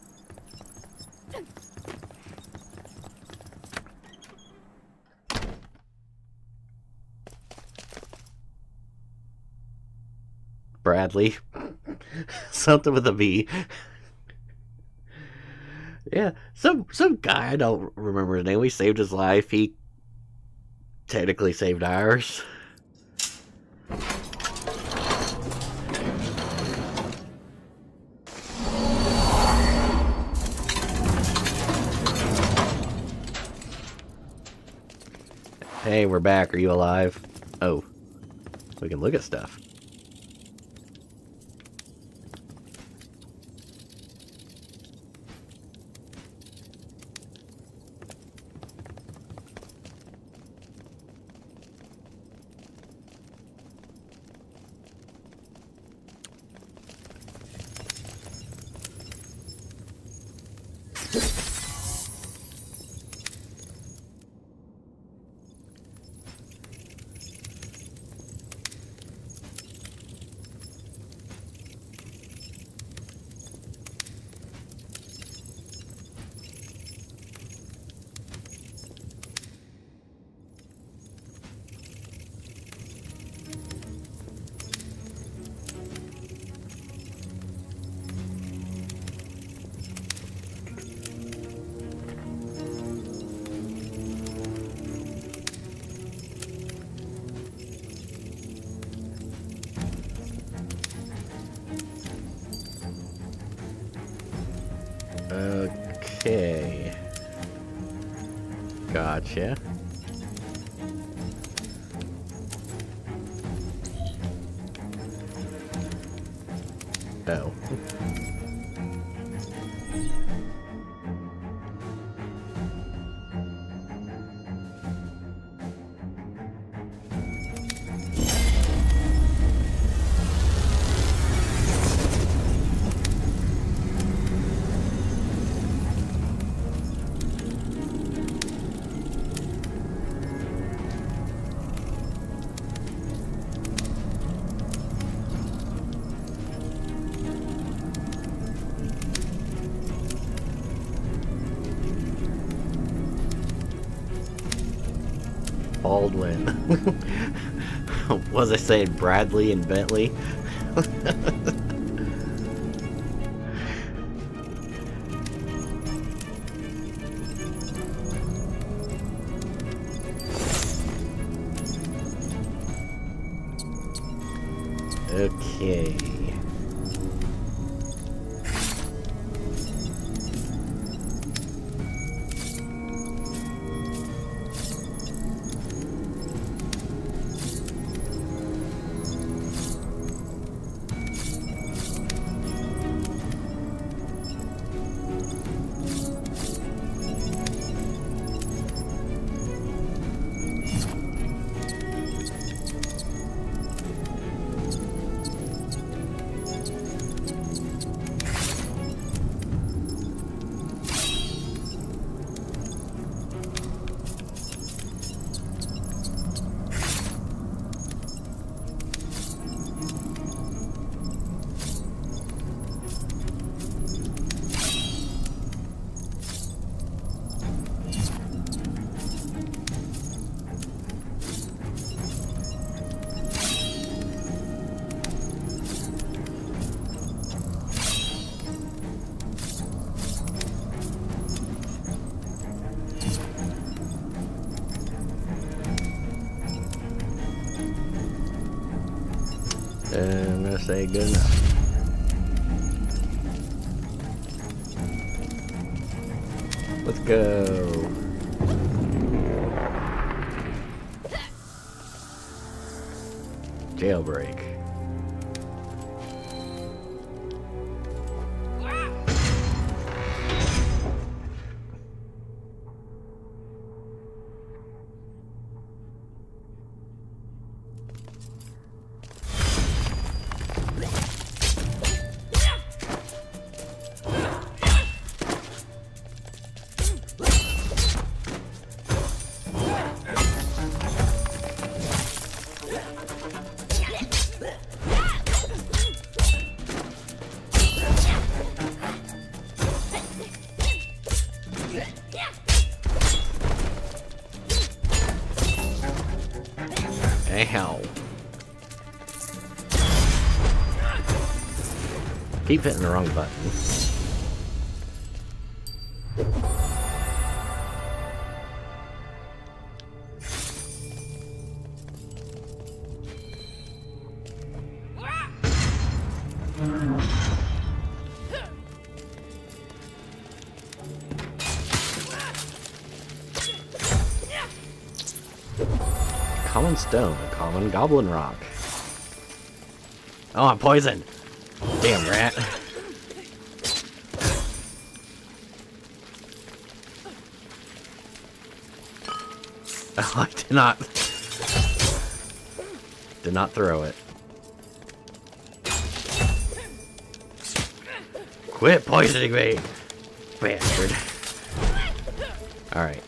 Bradley? Something with a V. Yeah, some guy, I don't remember his name. We saved his life. He technically saved ours. Hey, we're back. Are you alive? Oh, we can look at stuff. Gotcha. Oh. Baldwin. Was I saying Bradley and Bentley? Okay. I'm gonna say good enough. Let's go. Jailbreak. Ow. Keep hitting the wrong button. Common stone, a common goblin rock. Oh, I'm poisoned. Damn rat. Oh, I did not throw it. Quit poisoning me, bastard. All right.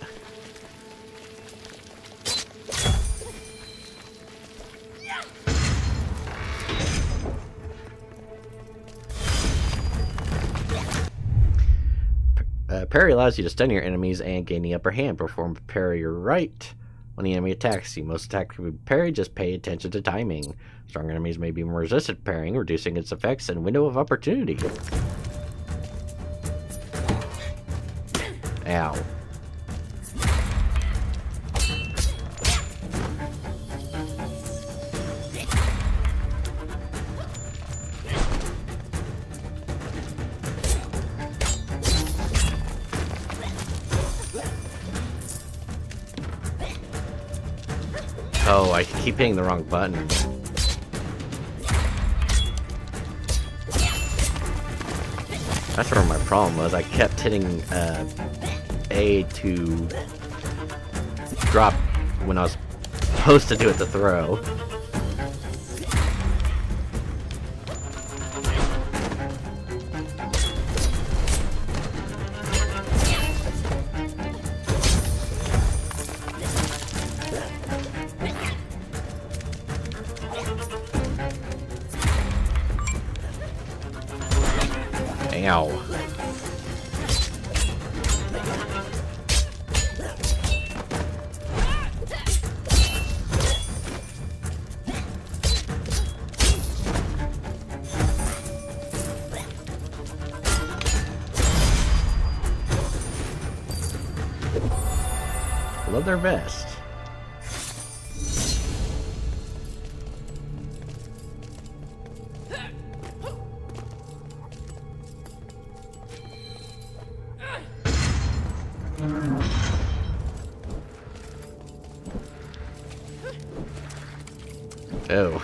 Parry allows you to stun your enemies and gain the upper hand. Perform parry right when the enemy attacks you. Most attacks can be parried, just pay attention to timing. Strong enemies may be more resistant to parrying, reducing its effects and window of opportunity. Ow. Oh, I keep hitting the wrong button. That's where my problem was. I kept hitting A to drop when I was supposed to do it to throw. Ow. Love their vest. Oh.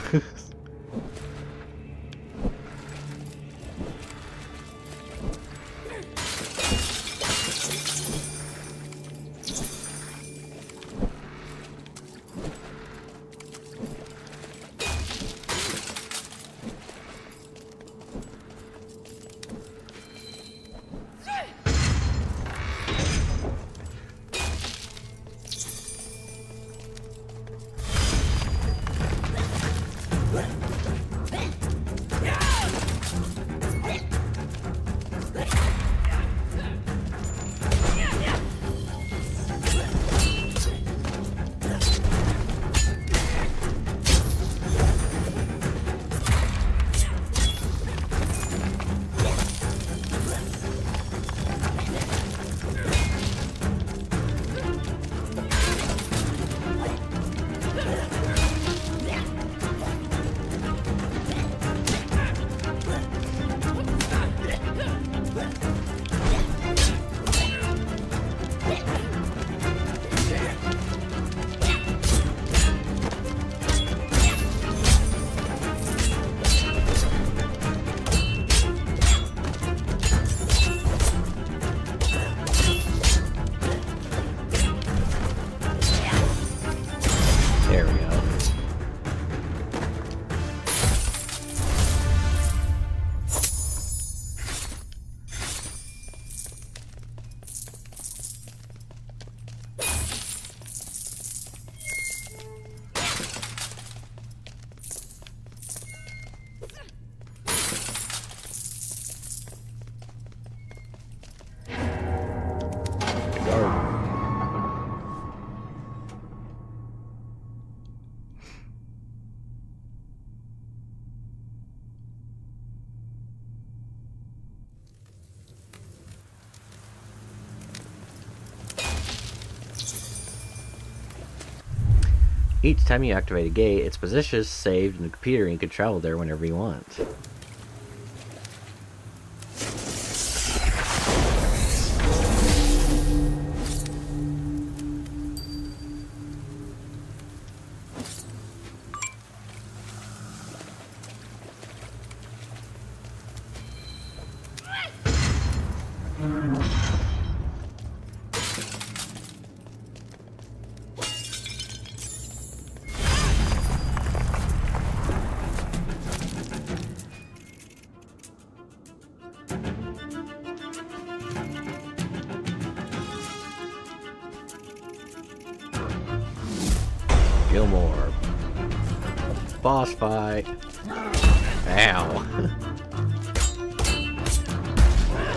There we go. Each time you activate a gate, its position is saved in the computer and you can travel there whenever you want. Gilmore. Boss fight. Ow.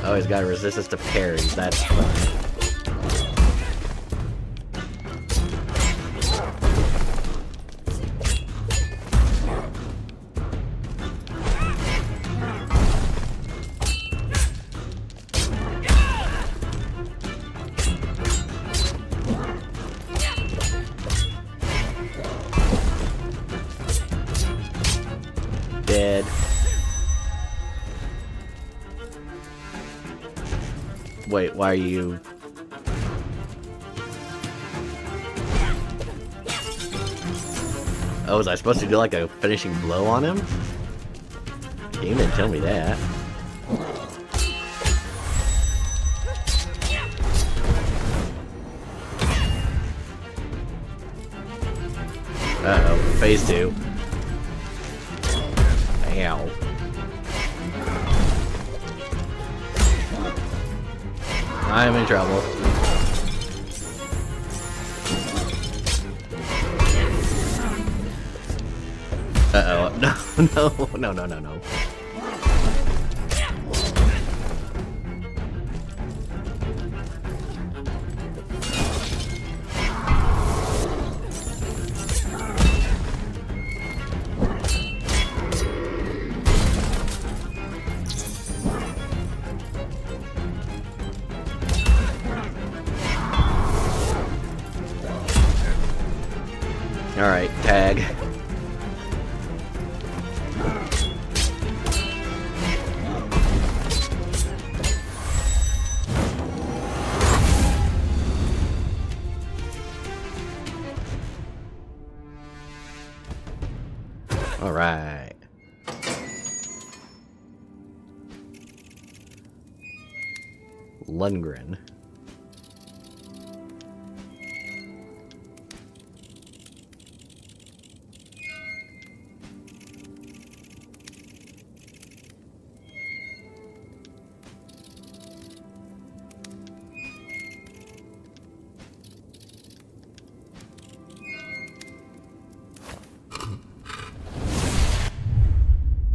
Oh, he's got resistance to parries. That's fun. Dead. Wait, why are you... Oh, was I supposed to do like a finishing blow on him? Game didn't tell me that. Uh-oh, phase 2. Ow. I'm in trouble. Uh-oh. No. Alright, tag. Alright. Lundgren.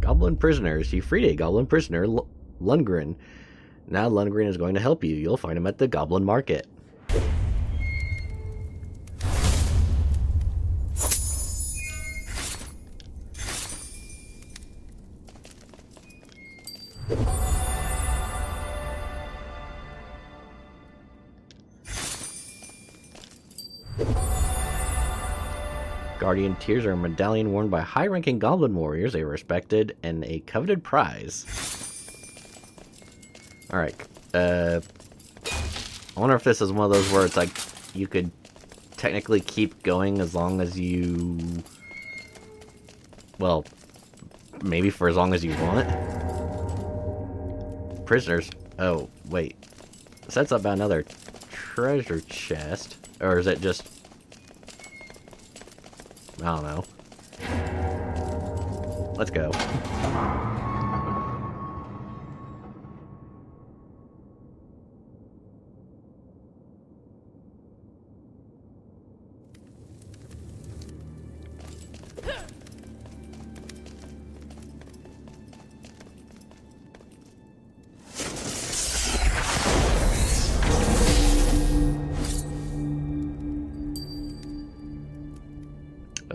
Goblin prisoners. You freed a goblin prisoner, Lundgren. Now Lundgren is going to help you. You'll find him at the Goblin Market. Guardian Tears are a medallion worn by high-ranking goblin warriors, a respected and a coveted prize. Alright, I wonder if this is one of those where it's like, you could technically keep going as long as you... Well, maybe for as long as you want? Prisoners. Oh, wait. Sets up another treasure chest. Or is it just... I don't know. Let's go.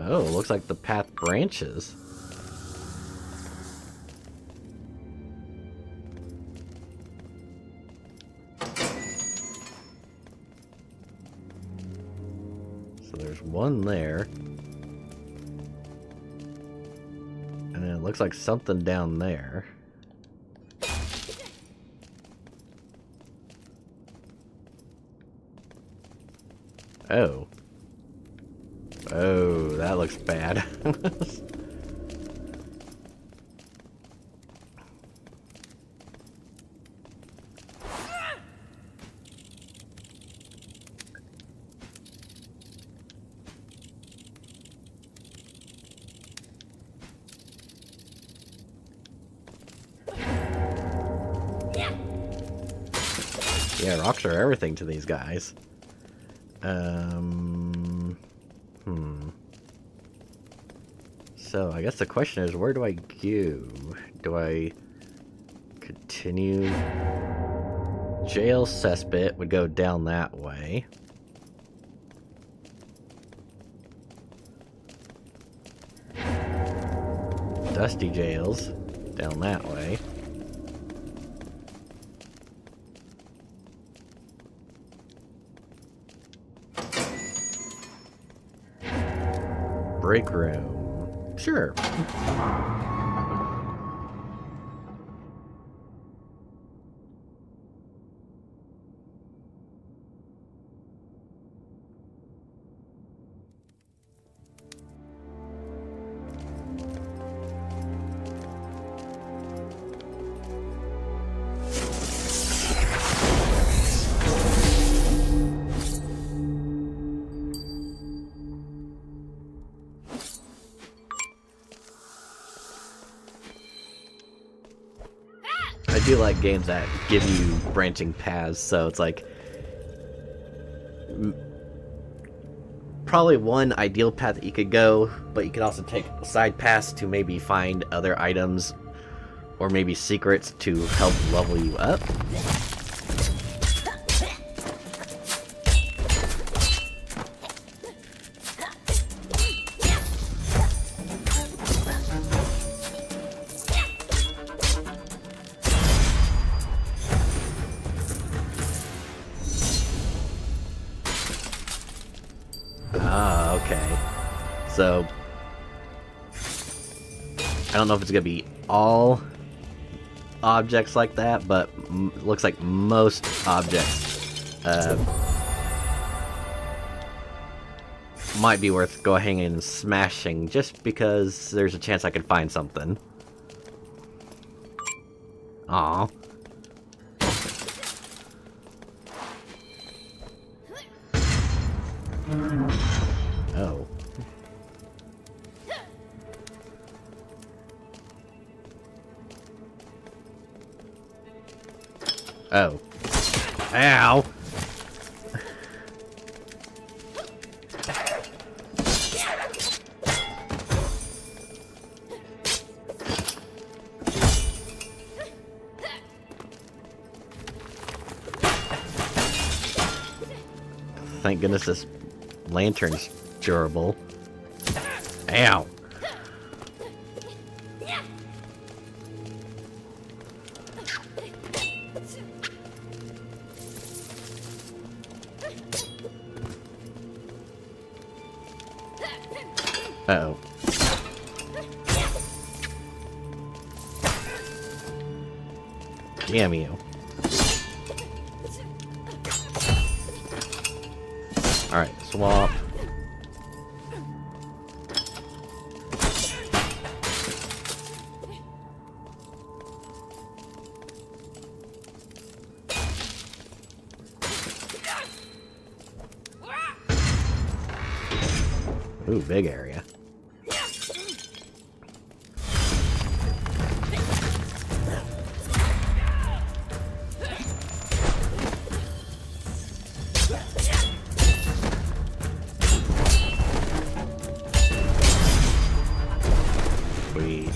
Oh, looks like the path branches. So there's one there. And then it looks like something down there. Oh. Oh, that looks bad. Yeah, rocks are everything to these guys. So, I guess the question is, where do I go? Do I continue? Jail cesspit would go down that way. Dusty jails down that way. Break room. Sure. do like games that give you branching paths, so it's like probably one ideal path that you could go, but you could also take side paths to maybe find other items or maybe secrets to help level you up. Ah, okay. So, I don't know if it's gonna be all objects like that, but looks like most objects might be worth going and smashing, just because there's a chance I could find something. Aw. Oh. Oh. Ow! Thank goodness this lantern's durable. Ow! Uh-oh. Damn you. Alright, swap. Ooh, big area. Sweet.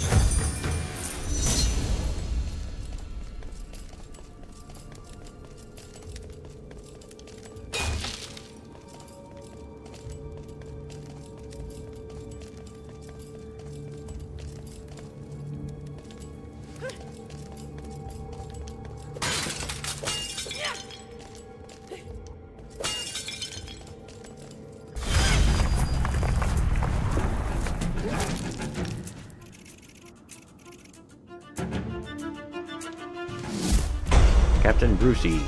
Captain Brucey.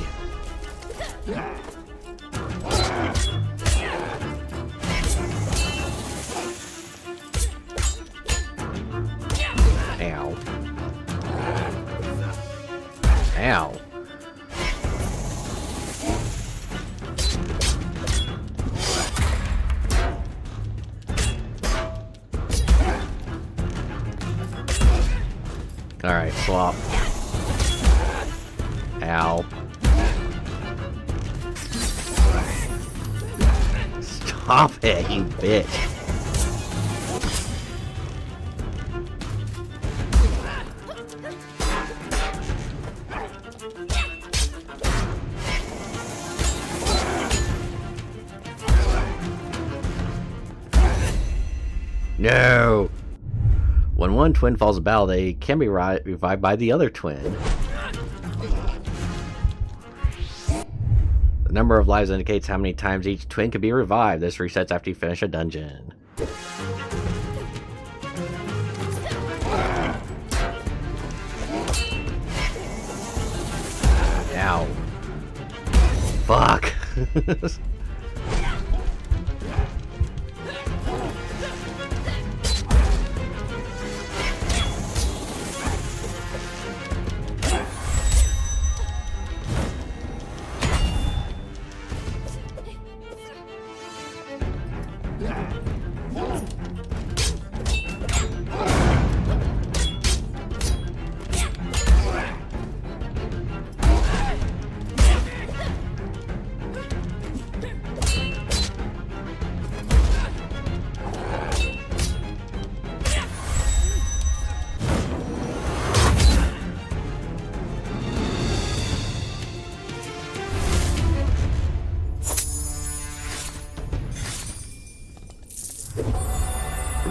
Ow. Ow. Alright, swap. Ow. Stop it, you bitch. No! When one twin falls about, they can be revived by the other twin. The number of lives indicates how many times each twin can be revived. This resets after you finish a dungeon. Ow. Fuck.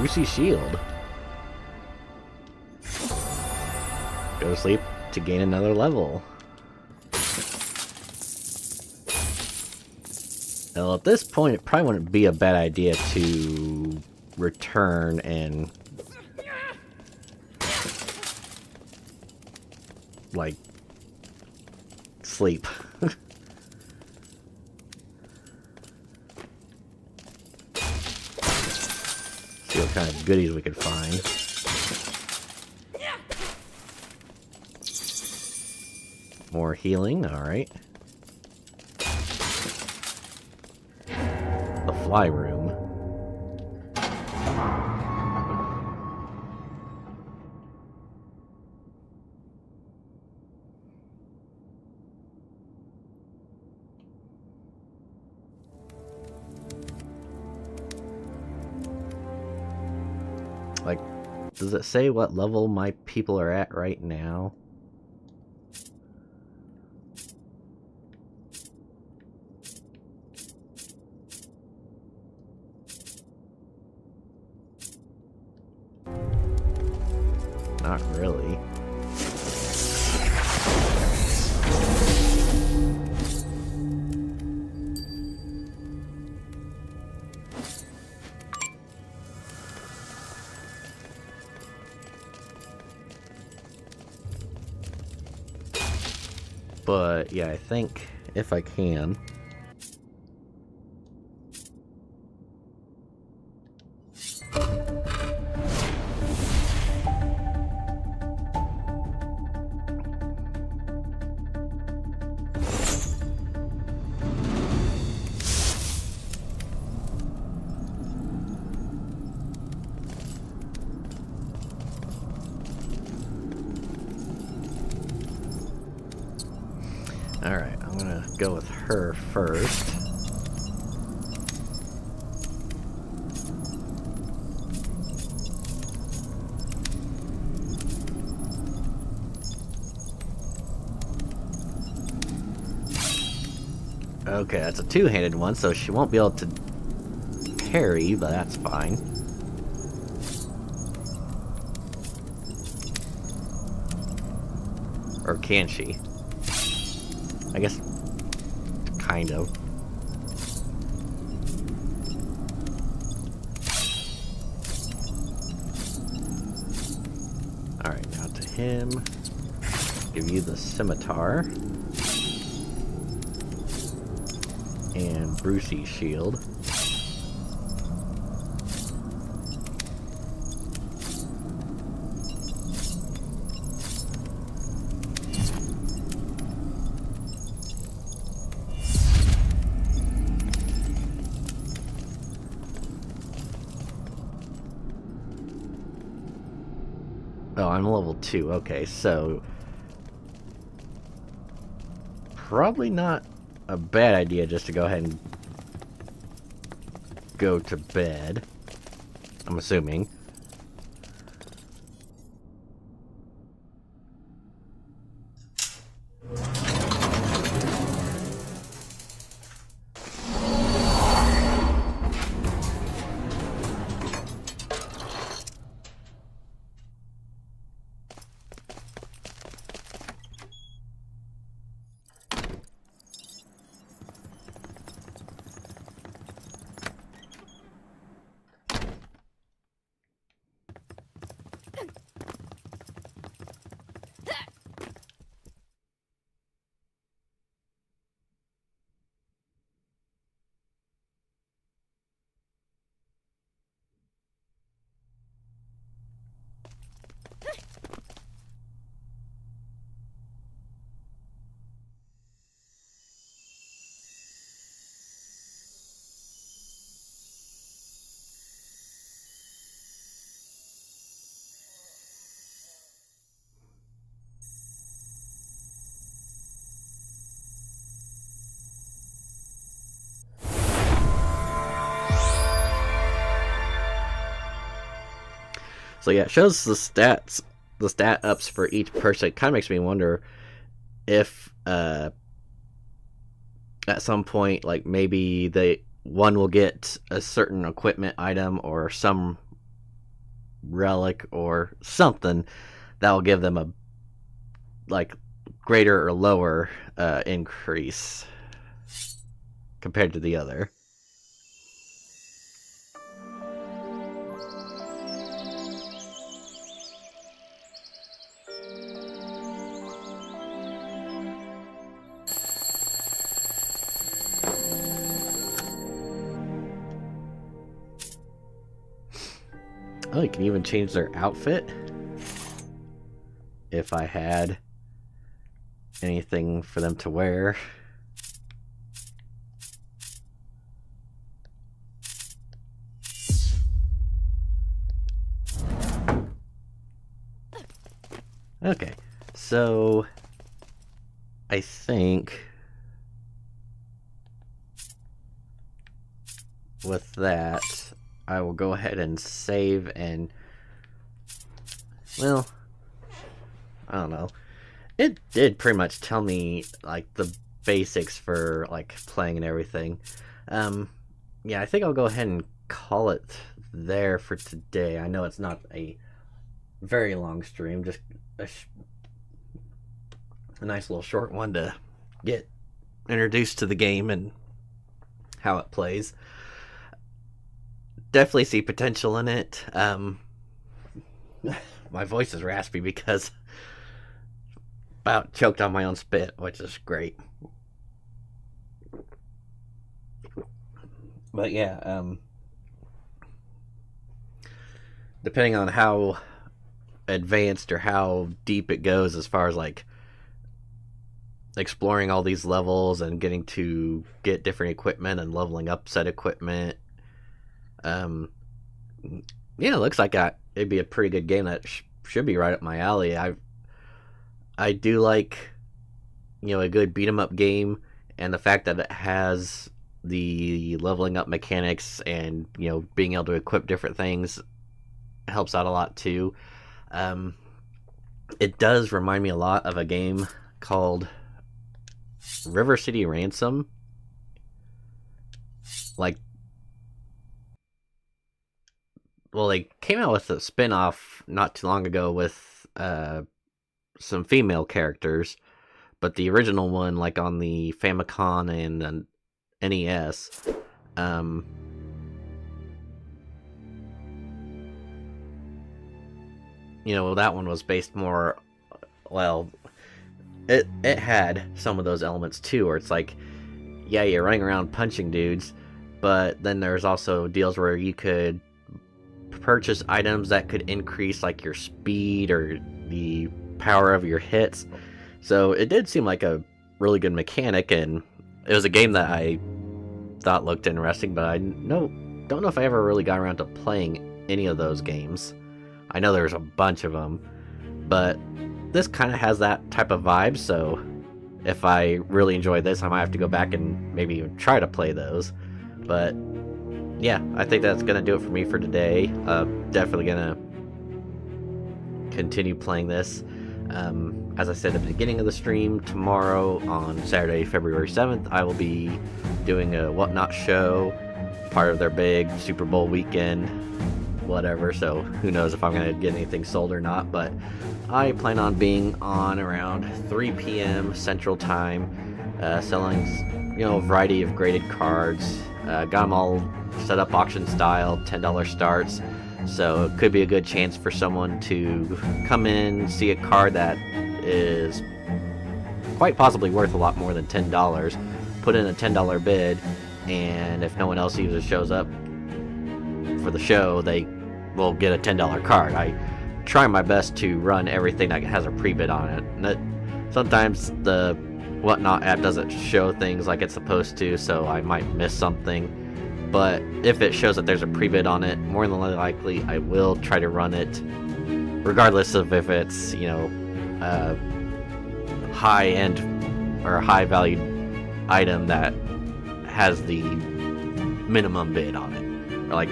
Brucey Shield. Go to sleep to gain another level. Well, at this point, it probably wouldn't be a bad idea to return and like sleep. See what kind of goodies we could find. More healing, alright. The fly room. Like, does it say what level my people are at right now? Not really. But yeah, I think if I can. Alright, I'm gonna go with her first. Okay, that's a two-handed one, so she won't be able to parry, but that's fine. Or can she? I guess, kind of. Alright, now to him. Give you the scimitar. And Brucey's shield. Oh, I'm level 2. Okay, so probably not a bad idea just to go ahead and go to bed. I'm assuming. So yeah, it shows the stats, the stat ups for each person. It kind of makes me wonder if at some point, like maybe one will get a certain equipment item or some relic or something that will give them a like greater or lower increase compared to the other. Oh, you can even change their outfit. If I had anything for them to wear. Okay, so I think with that, I will go ahead and save and, well, I don't know. It did pretty much tell me like the basics for like playing and everything. Yeah, I think I'll go ahead and call it there for today. I know it's not a very long stream, just a nice little short one to get introduced to the game and how it plays. Definitely see potential in it. My voice is raspy because about choked on my own spit, which is great. But yeah, depending on how advanced or how deep it goes as far as like exploring all these levels and getting to get different equipment and leveling up said equipment, yeah, it looks like it'd be a pretty good game that should be right up my alley. I do like, a good beat 'em up game, and the fact that it has the leveling up mechanics and being able to equip different things helps out a lot too. It does remind me a lot of a game called River City Ransom. Like, well, they came out with a spin-off not too long ago with some female characters, but the original one, like on the Famicom and the NES, that one was based more, well, it had some of those elements too, where it's like, yeah, you're running around punching dudes, but then there's also deals where you could purchase items that could increase like your speed or the power of your hits. So it did seem like a really good mechanic, and it was a game that I thought looked interesting, but I don't know if I ever really got around to playing any of those games. I know there's a bunch of them, but this kind of has that type of vibe, so if I really enjoy this, I might have to go back and maybe even try to play those. But yeah, I think that's going to do it for me for today. Definitely going to continue playing this. As I said at the beginning of the stream, tomorrow on Saturday, February 7th, I will be doing a Whatnot show, part of their big Super Bowl weekend, whatever, so who knows if I'm going to get anything sold or not, but I plan on being on around 3 p.m. Central Time, selling, a variety of graded cards. Got them all set up auction style, $10 starts, so it could be a good chance for someone to come in, see a card that is quite possibly worth a lot more than $10, put in a $10 bid, and if no one else even shows up for the show, they will get a $10 card. I try my best to run everything that has a pre-bid on it. And sometimes the Whatnot app doesn't show things like it's supposed to, so I might miss something. But if it shows that there's a pre-bid on it, more than likely I will try to run it, regardless of if it's, high-end or high-valued item that has the minimum bid on it. Or like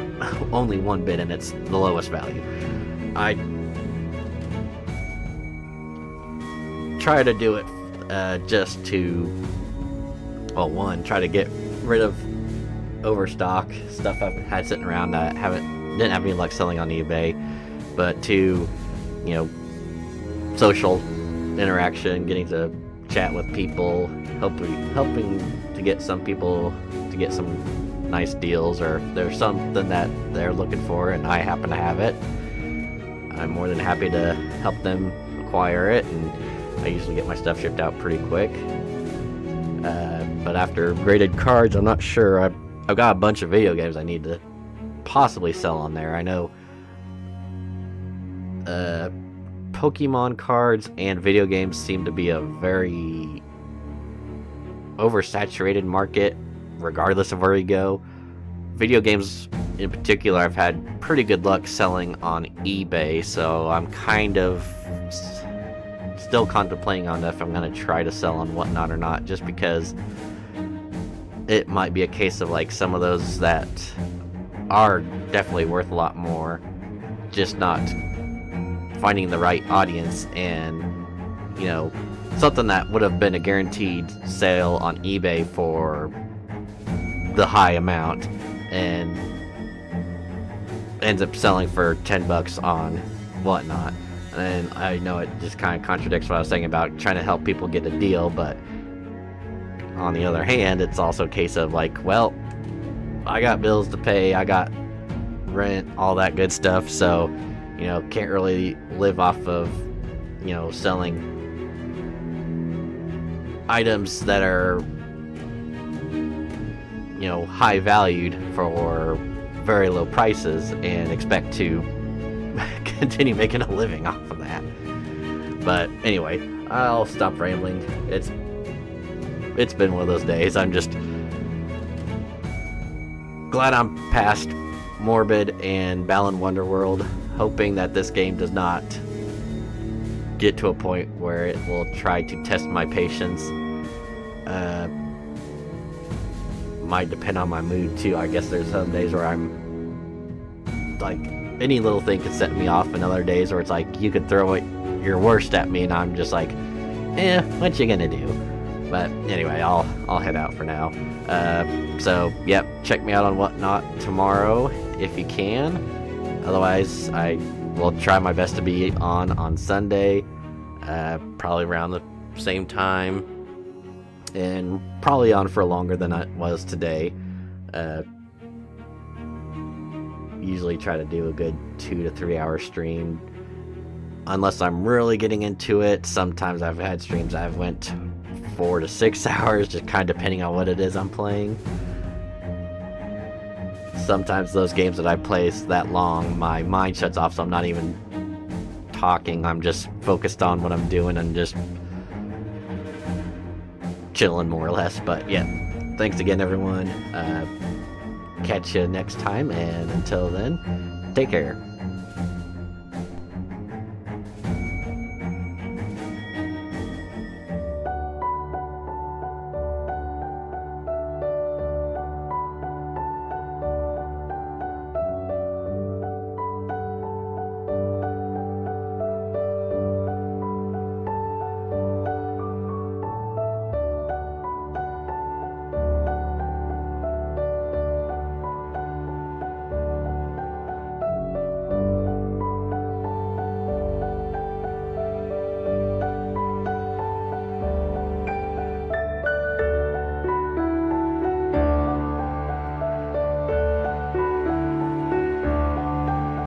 only one bid and it's the lowest value. I try to do it just to, well, one, try to get rid of overstock stuff I've had sitting around that didn't have any luck selling on eBay. but 2, you know, social interaction, getting to chat with people, helping to get some people to get some nice deals, or if there's something that they're looking for and I happen to have it, I'm more than happy to help them acquire it, and I usually get my stuff shipped out pretty quick. But after graded cards, I'm not sure. I've got a bunch of video games I need to possibly sell on there. I know Pokemon cards and video games seem to be a very oversaturated market, regardless of where you go. Video games in particular, I've had pretty good luck selling on eBay, so I'm kind of still contemplating on if I'm going to try to sell on Whatnot or not, just because it might be a case of like some of those that are definitely worth a lot more, just not finding the right audience, and you know, something that would have been a guaranteed sale on eBay for the high amount and ends up selling for $10 on Whatnot. And I know it just kind of contradicts what I was saying about trying to help people get a deal, but on the other hand, it's also a case of like, well, I got bills to pay, I got rent, all that good stuff, so you know, can't really live off of, you know, selling items that are, you know, high valued for very low prices and expect to continue making a living off of that. But anyway, I'll stop rambling. It's been one of those days. I'm just glad I'm past Morbid and Balan Wonderworld, hoping that this game does not get to a point where it will try to test my patience. Might depend on my mood too. I guess there's some days where I'm like, any little thing could set me off, and other days where it's like you could throw it your worst at me and I'm just like, what you gonna do? But anyway, I'll head out for now. So yep, check me out on Whatnot tomorrow if you can. Otherwise, I will try my best to be on Sunday, probably around the same time, and probably on for longer than I was today. Usually try to do a good 2 to 3 hour stream, unless I'm really getting into it. Sometimes I've had streams I've went 4 to 6 hours, just kind of depending on what it is I'm playing. Sometimes those games that I play that long, my mind shuts off, so I'm not even talking. I'm just focused on what I'm doing and just chilling, more or less. But yeah, thanks again, everyone. Catch you next time, and until then, take care.